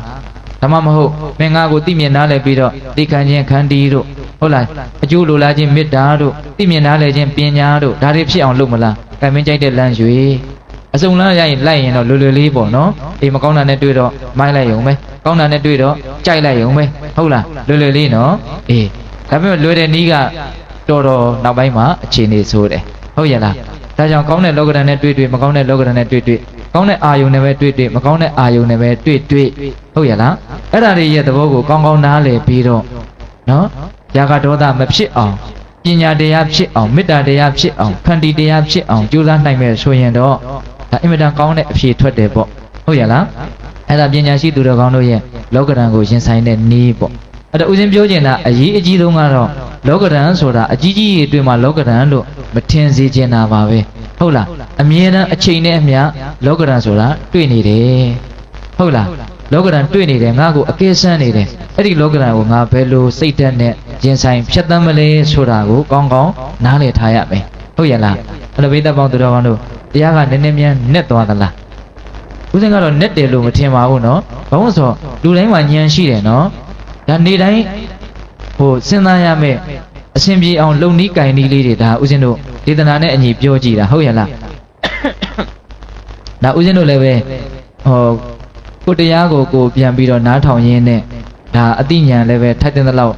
းဒါမှမဟုတ်မင်းငါကိုသိမြင်နားလည်ပြီးတော့သိခံခြင်းခန္တီတို့ဟုတ်လားအကျိုးလိုလားခြင်းမေတ္တာတို့သိမြင်နားလည်ခြင်းပညာတို့ဒါတွေဖြစ်အောင်လုပ်မလားကံမင်းကြိုက်တဲ့လမ်းရွေအစုံလမ်းရရင်လိုက်ရင်တော့လွယ်လွယ်လေးပေါ့နော်အေးမကောင်းတာနဲ့တွေ့တော့မိုင်းလိုက်ရုံပဲကောင်းတာနဲ့တွေ့တော့ကြိုက်လိုက်ရုံပဲဟုတ်လားလွယ်လွယ်လေးနော်အေးဒါပေမဲ့လွယ်တဲ့နီးကတော်တော်နောက်ပိုင်းမှာအခြေအနေဆိုးတယ်ဟုတ်ရဲ့လားဒါကြောင့်ကောင်းတဲ့လောကဓာတ်နဲ့တွေ့မကောင်းတဲ့လောကဓာတ်နဲ့တွေ့ကောင်းတဲ့အာယုန်နဲ့ပဲတွေ့မကောင်းတဲ့အာယုန်နဲ့ပဲတွေ့ဟုတ်ရဲ့လားအဲ့ဒါတွေရဲ့သဘောကိုကောင်းကောင်းနားလည်ပြီးတော့နော်ຢာကဒေါသမဖြစ်အောင်ပညာတရားဖြစ်အောင်မေတ္တာတရားဖြစ်အောင်ခန္တီတရားဖြစ်အောင်ကြိုးစားနိုင်မဲ့ဆိုရင်တော့ဒါအင်မတန်ကောင်းတဲ့အဖြေထွက်တယ်ပေါ့ဟုတ်ရဲ့လားအဲ့ဒါပညာရှိသူတော်ကောင်းတို့ရဲ့လောကဓာတ်ကိုရင်ဆိုင်တဲ့နည်းပေါ့အဲ့ဒါဦးဇင်းပြောချင်တာအရေးအကြီးဆုံးကတော့လောကဓာတ်ဆိုတာအကြီးကြီးအတွင်းမှာလောကဓာတ်လို့မထင်စေချင်တာပါပဲဟုတ်လားအမြဲတမ်းအချိန်နဲ့အမျှလောကဓာတ်ဆိုတာတွေ့နေတယ်ဟုတ်လားလောကဓာတ်တွေ့နေတယ်ငါ့ကိုအကဲဆန်းနေတယ်အဲ့ဒီလောကဓာတ်ကိုငါဘယ်လိုစိတ်ဓာတ်နဲ့ရင်ဆိုင်ဖြတ်သန်းမလဲဆိုတာကိုကောင်းကောင်းနားလည်ထားရမယ်ဟုတ်ရဲ့လားအဲ့လိုဘိသက်ပေါင်းသူတော်ကောင်းတို့တရားကနည်းနည်းမြန်နဲ့သွားသလားဦးဇင်းကတော့နဲ့တယ်လို့မထင်ပါဘူးနော်ဘာလို့ဆိုလူတိုင်းမှာဉာဏ်ရှိတယ်နော်ဒါနေတိုင်းဟိုစဉ်းစားရမယ်အစဉ်ပြေအောင်လုံနီးကင်နီးလေးတွေဒါဦးဇင်းတို့ဒေသနာနဲ့အညီပြောကြည့်တာဟုတ်ရဲ့လားဒါဦးဇင်းတို့လည်းပဲဟိုကိုတရားကိုပြန်ပြီးတော့နားထောင်ရင်းနဲ့ဒါအတိညာလည်းပဲထိုက်တဲ့လောက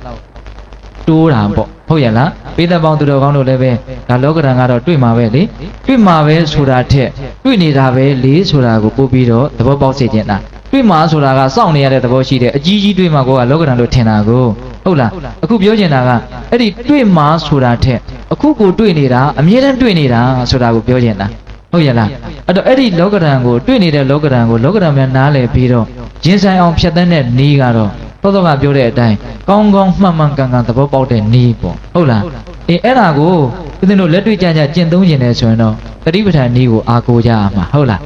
်တိုးတာပေါ့ဟုတ်ရဲ့လားပိသက်ပေါင်းသူတော်ကောင်းတို့လည်းပဲဒါလောကဓာတ်ကတော့တွေ့မှာပဲလေတွေ့မှာပဲဆိုတာထက်တွေ့နေတာပဲလေဆိုတာကိုပို့ပြီးတော့သဘောပေါက်စေချင်တာတွေ့မှာဆိုတာကစောင့်နေရတဲ့သဘောရှိတယ်အကြီးကြီးတွေ့မှာကိုကလောကဓာတ်လို့ထင်တာကိုဟုတ်လားအခုပြောချင်တာကအဲ့ဒီတွေ့မှာဆိုတာထက်အခုကိုတွေ့နေတာအမြဲတမ်းတွေ့နေတာဆိုတာကိုပြောချင်တာဟုတ်ရဲ့လားအဲ့တော့အဲ့ဒီလောကဓာတ်ကိုတွေ့နေတဲ့လောကဓာတ်ကိုလောကဓာတ်များနားလည်ပြီးတော့ရင်ဆိုင်အောင်ဖြတ်သန်းတဲ့နည်းကတော့သောသောကပြောတဲ့အတိုင်းကောင်းကောင်းမှန်မှန်ကန်ကန်သဘောပေါက်တဲ့နည်းပေါ့ဟုတ်လားအေးအဲ့ဒါကိုဦးဇင်းတို့လက်တွေ့ကြကြကျင့်သုံးကျင်တယ်ဆိုရင်တော့တတိပဋ္ဌာန်နည်းကိုအားကိုးကြရမှာဟုတ်လာ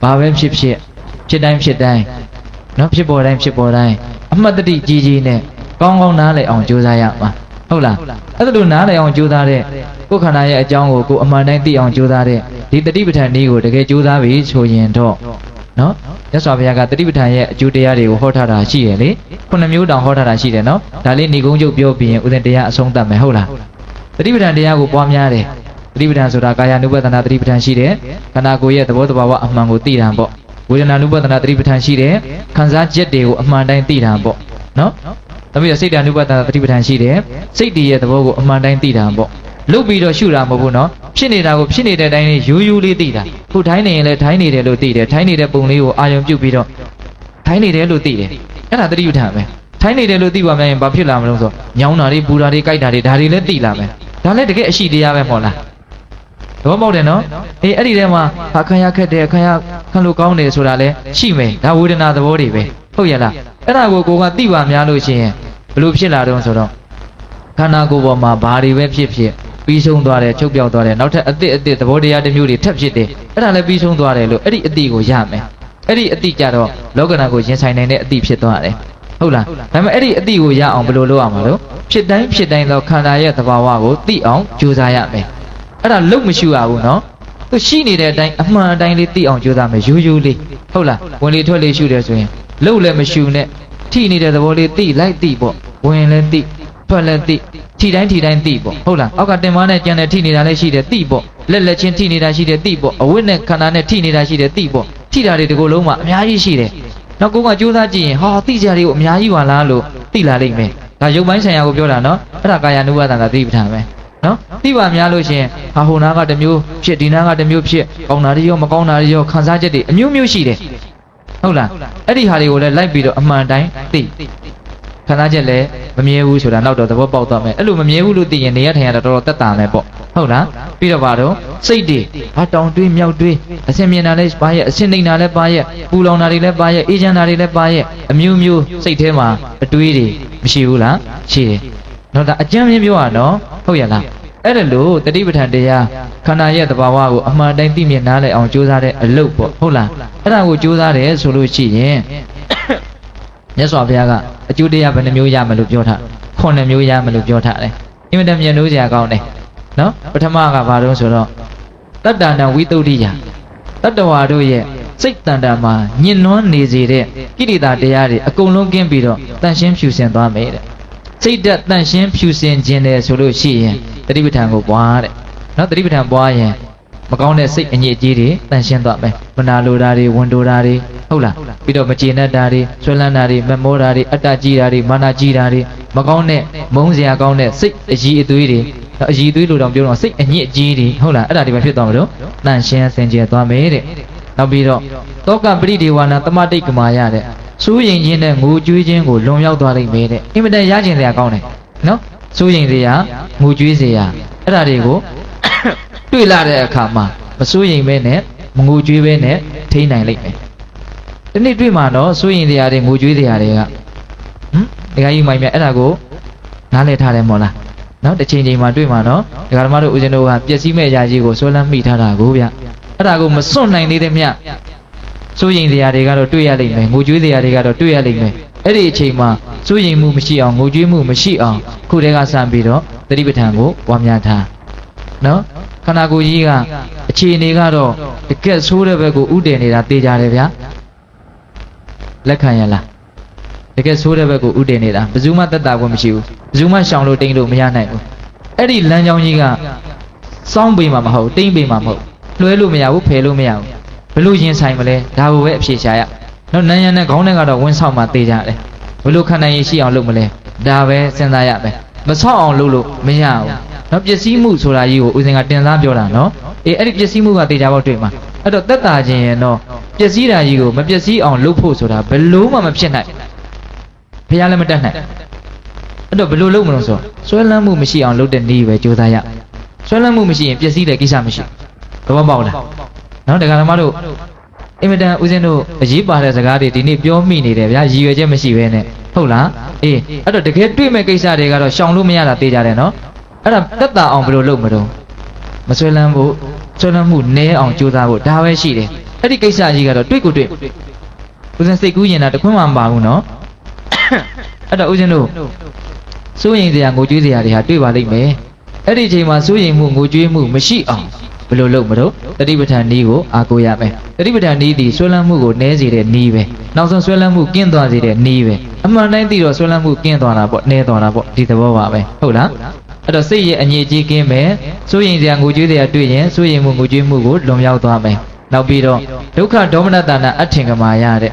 းဘာပဲဖြစ်တိုင်းနော်ဖြစ်ပေါ်တိုင်းအမှတ်တတိကြီးကြီးနဲ့ကောင်းကောင်းနားလည်အောင်ကြိုးစားရမှာဟုတ်လားအဲ့ဒါလိုနားလည်အောင်ကြိုးစားတဲ့ကိုယ်ခန္ဓာရဲ့အကြောင်းကိုအမှန်တိုင်းသိအောင်ကြိုးစားတဲ့ဒီတတိပဋ္ဌာန်နည်းကိုတကယ်ကြိုးစားပြီဆိုရင်တော့နော်မြတ်စွာဘုရားကတတိပဋ္ဌာန်ရဲ့အကျိုးတရားတွေကိုဟောထားတာရှိတယ်လေ9မျိုးတောင်ဟောထားတာရှိတယ်နော်ဒါလေးဏိကုံးချုပ်ပြောပြီးရင်ဥစဉ်တရားအဆုံးသတ်မယ်ဟုတ်လားတတိပဋ္ဌာန်တရားကိုပွားများတယ်တတိပဋ္ဌာန်ဆိုတာကာယ ानु ပဒနာတတိပဋ္ဌာန်ရှိတယ်ခန္ဓာကိုယ်ရဲ့သဘောတဘာဝအမှန်ကိုသိတာပေါ့ဝေဒနာ ानु ပဒနာတတိပဋ္ဌာန်ရှိတယ်ခံစားချက်တွေကိုအမှန်တိုင်းသိတာပေါ့နော်တပည့်စိတ် ानु ပဒနာတတိပဋ္ဌာန်ရှိတယ်စိတ်တည်ရဲ့သဘောကိုအမှန်တိုင်းသိတာပေါ့လုတ်ပြီးတော့ရှုတာမဟုတ်ဘူးနော်ဖြစ်နေတာကိုဖြစ်နေတဲ့အတိုင်းလေးရိုးလေးသိတာခုထိုင်းနေရင်လည်းထိုင်းနေတယ်လို့သိတယ်ထိုင်းနေတဲ့ပုံလေးကိုအာရုံပြုတ်ပြီးတော့ထိုင်းနေတယ်လို့သိတယ်အဲ့ဒါတတိပဋ္ဌာန်ပဲထိုင်းနေတယ်လို့သိပါမှရင်ဘာဖြစ်လာမလို့ဆိုညောင်းတာတွေပူတာတွေကြိုက်တာတွေဒါတွေလည်းသိလာမယ်ဒါလည်းတကယ်အရှိတရားပဲမဟုတ်လားသဘောပေါက်တယ်နော်အေးအဲ့ဒီထဲမှာခံရခက်တယ်ခံလို့ကောင်းတယ်ဆိုတာလည်းရှိမယ်ဒါဝေဒနာသဘောတွေပဲဟုတ်ရဲ့လားအဲ့ဒါကိုကသိပါများလို့ရှိရင်ဘလို့ဖြစ်လာတော့ဆိုတော့ခန္ဓာကိုယ်ပေါ်မှာဘာတွေပဲဖြစ်ပြီးဆုံးသွားတယ်ချုပ်ပြောက်သွားတယ်နောက်ထပ်အသစ်သဘောတရားတစ်မျိုးတွေထပ်ဖြစ်တယ်အဲ့ဒါလည်းပြီးဆုံးသွားတယ်လို့အဲ့ဒီအတိကိုရမယ်အဲ့ဒီအတိကြတော့လောကဓာတ်ကိုရင်ဆိုင်နိုင်တဲ့အတိဖြစ်သွားတယ်ဟုတ်လားဒါပေမဲ့အဲ့ဒီအတိကိုရအောင်ဘယ်လိုလုပ်ရမှာလို့ဖြစ်တိုင်းသောခန္ဓာရဲ့သဘာဝကိုသိအောင်ကြိုးစားရမယ်အဲ့ဒါလုံမရှိရဘူးနော်သူရှိနေတဲ့အတိုင်းအမှန်အတိုင်းလေးသိအောင်ကြိုးစားမယ်ရိုးလေးဟုတ်လားဝင်လေထွက်လေရှုတယ်ဆိုရင်လုံလည်းမရှုနဲ့ထိနေတဲ့သဘောလေးသိလိုက်သိပေါ့ဝင်လည်းသိထွက်လည်းသိထိတိုင်းသိပေါ့ဟုတ်လားအောက်ကတင်မနဲ့ကြံတဲ့ထိနေတာလည်းရှိတယ်သိပေါ့လက်ချင်းထိနေတာရှိတယ်သိပေါ့အဝတ်နဲ့ခန္ဓာနဲ့ထိနေတာရှိတယ်သိပေါ့ထိတာတွေဒီကိုလုံးမှာအများကြီးရှိတယ်နောက်ကိုကကြိုးစားကြည့်ရင်ဟာသိကြတွေကိုအများကြီးပါလားလို့သိလာလိမ့်မယ်ဒါရုပ်ပိုင်းဆိုင်ရာကိုပြောတာနော်အဲ့ဒါကာယ ानु ပဒနာသတိပဋ္ဌာန်ပဲနော်သိပါများလို့ရှင်ဟာဟိုနာကတစ်မျိုးဖြစ်ဒီနာကတစ်မျိုးဖြစ်ကောင်းတာတွေရောမကောင်းတာတွေရောခံစားချက်တွေအမျိုးမျိုးရှိတယ်ဟုတ်လားအဲ့ဒီဟာတွေကိုလည်းလိုက်ပြီးတော့အမှန်တိုင်းသိခံစားချက်လည်းမမြဲဘူးဆိုတာနောက်တော့သဘောပေါက်သွားမယ်အဲ့လိုမမြဲဘူးလို့သိရင်နေရထိုင်ရတာတော်တော်တက်တာမယ်ပေါ့ဟုတ်လားပြီးတော့ပါတော့စိတ်တွေဟာတောင်တွေးမြောက်တွေးအစင်မြင်တာလည်းပါရဲ့အစင်နေတာလည်းပါရဲ့ပူလောင်တာတွေလည်းပါရဲ့အေးချမ်းတာတွေလည်းပါရဲ့အမျိုးမျိုးစိတ်ထဲမှာအတွေးတွေမရှိဘူးလားရှိတယ် နော်ဒါအကျမ်းမြင်ပြောရနော်ဟုတ်ရလားအဲ့ဒါလို့တတိပဋ္ဌာန်တရားခန္ဓာရဲ့သဘာဝကိုအမှန်တိုင်းသိမြင်နားလည်အောင်ကြိုးစားတဲ့အလုပ်ပေါ့ဟုတ်လားအဲ့ဒါကိုကြိုးစားတယ်ဆိုလို့ရှိရင်မြတ်စွာဘုရားကအကျိုးတရားဘယ်နှမျိုးရမလို့ပြောထား9မျိုးရမလို့ပြောထားတယ်အင်မတန်မြတ်လို့စရာကောင်းတယ်နော်ပထမကဘာလို့ဆိုတော့တတ္တနာဝိတုဒ္ဓိယတတ္တဝါတို့ရဲ့စိတ်တန်တာမှာညင်နွမ်းနေစေတဲ့ကိရိတာတရားတွေအကုန်လုံးကင်းပြီးတော့တန်ရှင်းဖြူစင်သွားမယ်တဲ့စိတ်ဓာတ်တန်ရှင်းဖြူစင်ခြင်းတယ်ဆိုလို့ရှိရင်တတိပဋ္ဌာန်ကိုပွားတဲ့နော်တတိပဋ္ဌာန်ပွားရင်မကောင်းတဲ့စိတ်အညစ်အကြေးတွေတန်ရှင်းသွားမယ်မနာလိုတာတွေဝန်တိုတာတွေဟုတ်လားပြီးတော့မကျေနပ်တာတွေဆွဲလန်းတာတွေမမောတာတွေအတ္တကြီးတာတွေမာနကြီးတာတွေမကောင်းတဲ့မုန်းစရာကောင်းတဲ့စိတ်အကြီးအသွေးတွေအကြီးအသွေးလိုတောင်ပြောတော့စိတ်အညစ်အကြေးတွေဟုတ်လားအဲ့ဒါတွေပဲဖြစ်သွားမှာလို့တန်ရှင်းစင်ကြယ်သွားမယ်တဲ့နောက်ပြီးတော့တောကပရိဒေဝနာတမတိတ်ကမာရတဲ့စိုးရင်ခြင်းနဲ့ငိုကြွေးခြင်းကိုလွန်ရောက်သွားလိမ့်မယ်တဲ့အင်မတန်ရကျင်စရာကောင်းတယ်နော်စိုးရင်စရာငိုကြွေးစရာအဲ့ဒါတွေကိုတွေ့လာတဲ့အခါမှာမစိုးရင်ပဲနဲ့မငိုကြွေးပဲနဲ့ထိန်းနိုင်လိမ့်မယ်ဒီနေ့တွေ့မှာတော့စိုးရင်စရာတွေငိုကြွေးစရာတွေကဒီကကြီးမိုင်မြတ်အဲ့ဒါကိုနားလည်ထားတယ်မို့လားနော်တစ်ချိန်ချိန်မှာတွေ့မှာနော်ဒီကဓမ္မတို့ဦးဇင်းတို့ကပျက်စီးမဲ့အရာကြီးကိုဆွဲလန်းမိထားတာကိုဗျအဲ့ဒါကိုမစွန့်နိုင်သေးတဲ့မြတ်စိုးရင်စရာတွေကတော့တွေ့ရလိမ့်မယ်ငိုကြွေးစရာတွေကတော့တွေ့ရလိမ့်မယ်အဲ့ဒီအချိန်မှာစိုးရင်မှုမရှိအောင်ငိုကြွေးမှုမရှိအောင်ခုတည်းကစပြီးတော့သတိပဋ္ဌာန်ကိုပွားများထားနော်ခန္ဓာကိုယ်ကြီးကအခြေအနေကတော့တကက်ဆိုးတဲ့ဘက်ကိုဥတည်နေတာသိကြတယ်ဗျာလက်ခံရလားတကယ်ဆိုးတဲ့ဘက်ကိုဥတည်နေတာဘယ်သူမှတတ်တာကိုမရှိဘူးဘယ်သူမှရှောင်လို့တိမ့်လို့မရနိုင်ဘူးအဲ့ဒီလမ်းကြောင်းကြီးကစောင်းပေးမှာမဟုတ်တိမ့်ပေးမှာမဟုတ်လွှဲလို့မရဘူးဖယ်လို့မရဘူးဘယ်လိုရင်ဆိုင်မလဲဒါကိုပဲအဖြေရှာရနော်နန်းရံနဲ့ခေါင်းနဲ့ကတော့ဝင်းဆောက်မှသိကြတယ်ဘယ်လိုခံနိုင်ရရှိအောင်လုပ်မလဲဒါပဲစဉ်းစားရမယ်မဆောက်အောင်လုပ်လို့မရဘူးနော်ပစ္စည်းမှုဆိုတာကြီးကိုဦးစင်ကတင်စားပြောတာနော်အေးအဲ့ဒီပစ္စည်းမှုကသိကြဖို့တွေ့မှာအဲ့တော့တက်တာခြင်းရဲ့တော့ပစ္စည်းဓာကြီးကိုမပစ္စည်းအောင်လုပ်ဖို့ဆိုတာဘယ်လို့မှမဖြစ်နိုင်ဘုရားလည်းမတတ်နိုင်အဲ့တော့ဘယ်လိုလုပ်မလို့ဆိုဆွဲလန်းမှုမရှိအောင်လုပ်တဲ့နည်းပဲကြိုးစားရဆွဲလန်းမှုမရှိရင်ပစ္စည်းတဲ့ကိစ္စမရှိဘူးဘောပေါက်လားနော်တရားဓမ္မတို့အင်မတန်ဦးဇင်းတို့အရေးပါတဲ့စကားတွေဒီနေ့ပြောမိနေတယ်ဗျာရည်ရွယ်ချက်မရှိဘဲနဲ့ဟုတ်လားအေးအဲ့တော့တကယ်တွေ့မဲ့ကိစ္စတွေကတော့ရှောင်လို့မရတာသိကြတယ်နော်အဲ့ဒါတက်တာအောင်ဘယ်လိုလုပ်မလို့မဆွဲလန်းဖို့ဆွဲလန်းမှုနည်းအောင်ကြိုးစားဖို့ဒါပဲရှိတယ်အဲ့ဒီကိစ္စကြီးကတော့တွေ့ကိုတွေ့ဦးဇင်းစိတ်ကူးရင်တာတခွန်းမှမပါဘူးနော်အဲ့တော့ဦးဇင်းတို့စိုးရင်စရာငိုကြွေးစရာတွေဟာတွေ့ပါလိမ့်မယ်အဲ့ဒီအချိန်မှာစိုးရင်မှုငိုကြွေးမှုမရှိအောင်ဘယ်လိုလုပ်မလို့တတိပဋ္ဌာန်နည်းကိုအားကိုးရမယ်တတိပဋ္ဌာန်နည်းသည်ဆွဲလန်းမှုကိုနည်းစေတဲ့နည်းပဲနောက်ဆုံးဆွဲလန်းမှုကင်းသွားစေတဲ့နည်းပဲအမှန်တိုင်းသိတော့ဆွဲလန်းမှုကင်းသွားတာပေါ့နည်းသွားတာပေါ့ဒီသဘောပါပဲဟုတ်လားအဲ့တော့စိတ်ရဲ့အငြိကြီးကင်းမယ်စိုးရင်စရာငိုကြွေးစရာတွေ့ရင်စိုးရင်မှုငိုကြွေးမှုကိုလွန်မြောက်သွားမယ်နောက်ပြီးတော့ဒုက္ခဒေါမနတနာအထင်ကမာရတဲ့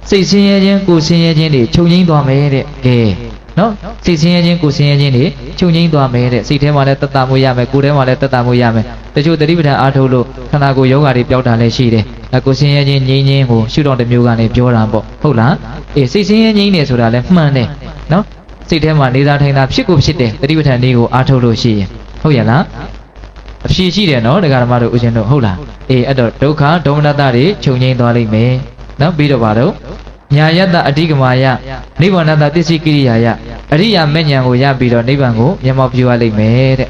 စိတ်ဆင်းရဲခြင်းကိုယ်ဆင်းရဲခြင်းတွေချုပ်ငြိမ်းသွားမယ်တဲ့ကဲနော်စိတ်ဆင်းရဲခြင်းကိုယ်ဆင်းရဲခြင်းတွေချုပ်ငြိမ်းသွားမယ်တဲ့စိတ်ထဲမှာလည်းတတ်တာမှုရမယ်ကိုယ်ထဲမှာလည်းတတ်တာမှုရမယ်တချို့တတိပဋ္ဌာန်အားထုတ်လို့ခန္ဓာကိုယ်ယောဂါတွေပျောက်တာလည်းရှိတယ်ကိုယ်ဆင်းရဲခြင်းငြိမ်းခြင်းကိုရှုတော့တစ်မျိုးကနေပြောတာပေါ့ဟုတ်လားအေးစိတ်ဆင်းရဲငြိမ်းနေဆိုတာလည်းမှန်တယ်နော်စိတ်ထဲမှာနေသာထိုင်သာဖြစ်ကိုဖြစ်တယ်တတိပဋ္ဌာန်လေးကိုအားထုတ်လို့ရှိရင်ဟုတ်ရလားအဖြေရှိတယ်နော်ဒကာဓမ္မတို့ဦးဇင်းတို့ဟုတ်လားအေးအဲ့တော့ဒုက္ခဒေါမနတတွေချုပ်ငြိမ်းသွားလိမ့်မယ်နော်ပြီးတော့ပါတော့ညာယတ္တအဓိကမာယနိဗ္ဗာန်တသစ္စိကိရိယာယအရိယာမဲ့ဉာဏ်ကိုရပြီးတော့နိဗ္ဗာန်ကိုမျက်မှောက်ပြုရလိမ့်မယ်တဲ့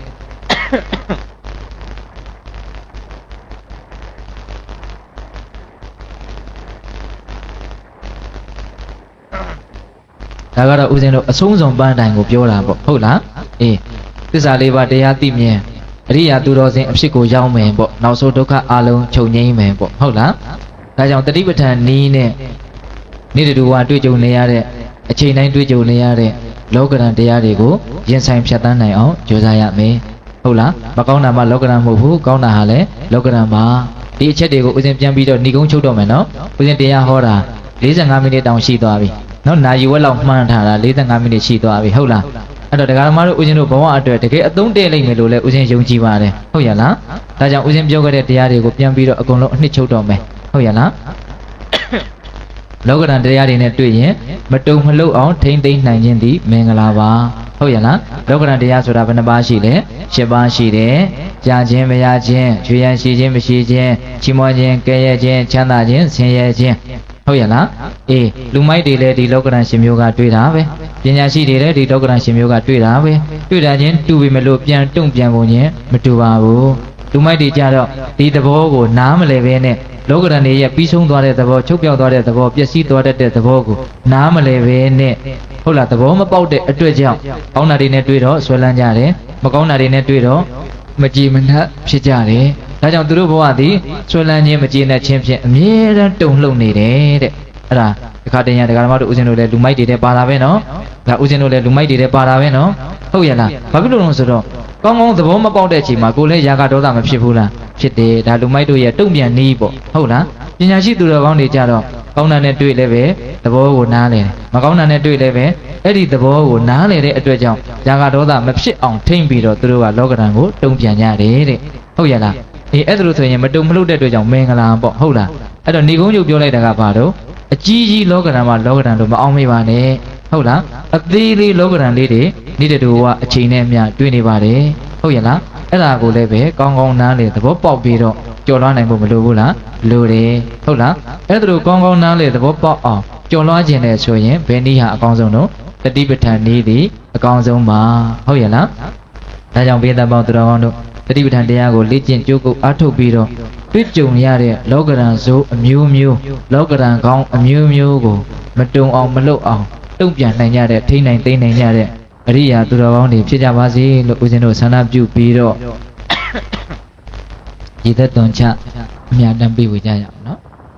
ဒါကတော့ဦးဇင်းတို့အဆုံးစုံပန်းတိုင်ကိုပြောတာပေါ့ဟုတ်လားအေးသစ္စာလေးပါးတရားသိမြင်အရိယာသူတော်စင်အဖြစ်ကိုရောက်မယ်ပေါ့နောက်ဆုံးဒုက္ခအလုံးချုပ်ငြိမ်းမယ်ပေါ့ဟုတ်လားဒါကြောင့်တတိပဋ္ဌာန်နည်းနဲ့နေ့တူဝါတွေ့ကြုံနေရတဲ့အချိန်တိုင်းတွေ့ကြုံနေရတဲ့လောကဓာတ်တရားတွေကိုရင်ဆိုင်ဖြတ်သန်းနိုင်အောင်ကြိုးစားရမယ်ဟုတ်လားမကောင်းတာမှလောကဓာတ်မဟုတ်ဘူးကောင်းတာဟာလည်းလောကဓာတ်ပါဒီအချက်တွေကိုဦးဇင်းပြန်ပြီးတော့ဏီကုန်းချုပ်တော့မယ်နော်ဦးဇင်းတရားဟောတာ45မိနစ်တောင်ရှိသွားပြီနော်နာရီဝက်လောက်မှန်းထားတာ45မိနစ်ရှိသွားပြီဟုတ်လားအဲ့တော့တရားဓမ္မတို့ဦးဇင်းတို့ဘဝအတွက်တကယ်အသုံးတည့်လိမ့်မယ်လို့လည်းဦးဇင်းယုံကြည်ပါတယ်ဟုတ်ရလားဒါကြောင့်ဦးဇင်းပြောခဲ့တဲ့တရားတွေကိုပြန်ပြီးတော့အကုန်လုံးအနှစ်ချုပ်တော့မယ်ဟုတ်ရလားလောကဓာတ်တရားတွေနဲ့တွေ့ရင်မတုံမလှုပ်အောင်ထိမ့်သိမ့်နိုင်ခြင်းသည်မင်္ဂလာပါဟုတ်ရလားလောကဓာတ်တရားဆိုတာဘယ်နှပါးရှိလဲ10ပါးရှိတယ်ကြာခြင်းမရခြင်းရွှေရန်ရှိခြင်းမရှိခြင်းချီးမွမ်းခြင်းကဲ့ရဲ့ခြင်းချမ်းသာခြင်းဆင်းရဲခြင်းဟုတ်ရလားအေးလူမိုက်တွေလည်းဒီလောကဓာတ်10မျိုးကတွေ့တာပဲ ပညာရှိတွေလည်းဒီလောကရန်ရှင်မျိုးကတွေ့တာပဲတွေ့တာချင်းတူပြီမလို့ပြန်တုံ့ပြန်ပုံချင်းမတူပါဘူးလူမိုက်တွေကြတော့ဒီသဘောကိုနားမလဲပဲနဲ့လောကရန်တွေရဲ့ပြီးဆုံးသွားတဲ့သဘောချုပ်ပြောက်သွားတဲ့သဘောပျက်စီးသွားတတ်တဲ့သဘောကိုနားမလဲပဲနဲ့ဟုတ်လားသဘောမပေါက်တဲ့အတွက်ကြောင့်ကောင်းတာတွေနဲ့တွေ့တော့ဆွဲလန်းကြတယ်မကောင်းတာတွေနဲ့တွေ့တော့မကြည်မနှက်ဖြစ်ကြတယ်ဒါကြောင့်သူတို့ဘဝသည်ဆွဲလန်းခြင်းမကြည်နှက်ခြင်းဖြင့်အမြဲတမ်းတုန်လှုပ်နေတယ်တဲ့အဲ့ဒါဒီခါတည်းရဒကာဓမ္မတို့ဦးဇင်းတို့လည်းလူမိုက်တွေတဲ့ပါတာပဲနော်ဒါဦးဇင်းတို့လည်းလူမိုက်တွေတဲ့ပါတာပဲနော်ဟုတ်ရဲ့လားဘာဖြစ်လို့လဲဆိုတော့ကောင်းကောင်းသဘောမပေါက်တဲ့အချိန်မှာကိုယ်လည်းရာဂဒေါသမဖြစ်ဘူးလားဖြစ်တယ်ဒါလူမိုက်တို့ရဲ့တုံ့ပြန်နည်းပေါ့ဟုတ်လားပညာရှိသူတော်ကောင်းတွေကြတော့ကောင်းတာနဲ့တွေ့လည်းပဲသဘောကိုနားလဲတယ်မကောင်းတာနဲ့တွေ့လည်းပဲအဲ့ဒီသဘောကိုနားလဲတဲ့အတွက်ကြောင့်ရာဂဒေါသမဖြစ်အောင်ထိမ့်ပြီးတော့သူတို့ကလောကဓာတ်ကိုတုံ့ပြန်ကြတယ်တဲ့ဟုတ်ရဲ့လားအေးအဲ့ဒါလို့ဆိုရင်မတုံမလှုပ်တဲ့အတွက်ကြောင့်မင်္ဂလာပေါ့ဟုတ်လားအဲ့တော့ဏီကုန်းချုပ်ပြောလိုက်တာကဘာတော့အကြီးကြီးလောကဓာတ်မှာလောကဓာတ်လို့မအောင်မေးပါနဲ့ဟုတ်လားအသေးလေးလောကဓာတ်လေးတွေနေ့တူကအချိန်နဲ့အမျှတွေ့နေပါတယ်ဟုတ်ရဲ့လားအဲ့ဒါကိုလည်းပဲကောင်းကောင်းနားလေသဘောပေါက်ပြီးတော့ကြော်လွှားနိုင်ဖို့မလိုဘူးလားလိုတယ်ဟုတ်လားအဲ့ဒါလိုကောင်းကောင်းနားလေသဘောပေါက်အောင်ကြော်လွှားခြင်းနဲ့ဆိုရင်ဘယ်နည်းဟာအကောင်းဆုံးတော့တတိပဋ္ဌာန်နည်းသည်အကောင်းဆုံးပါဟုတ်ရဲ့လားဒါကြောင့်ဘေးသက်ပေါင်းသူတော်ကောင်းတို့တတိပဋ္ဌာန်တရားကိုလေ့ကျင့်ကြိုးကုပ်အားထုတ်ပြီးတော့တွေ့ကြုံရတဲ့လောကရန်ဇိုးအမျိုးမျိုးလောကရန်ကောင်းအမျိုးမျိုးကိုမတုံအောင်မလွတ်အောင်တုံ့ပြန်နိုင်ကြတဲ့ထိနိုင်သိနိုင်ကြတဲ့အရိယာသူတော်ကောင်းတွေဖြစ်ကြပါစေလို့ဦးဇင်းတို့ဆန္ဒပြုပြီးတော့ရည်သက်သွန်ချအမြတ်တမ်းပေးဝေကြရအောင်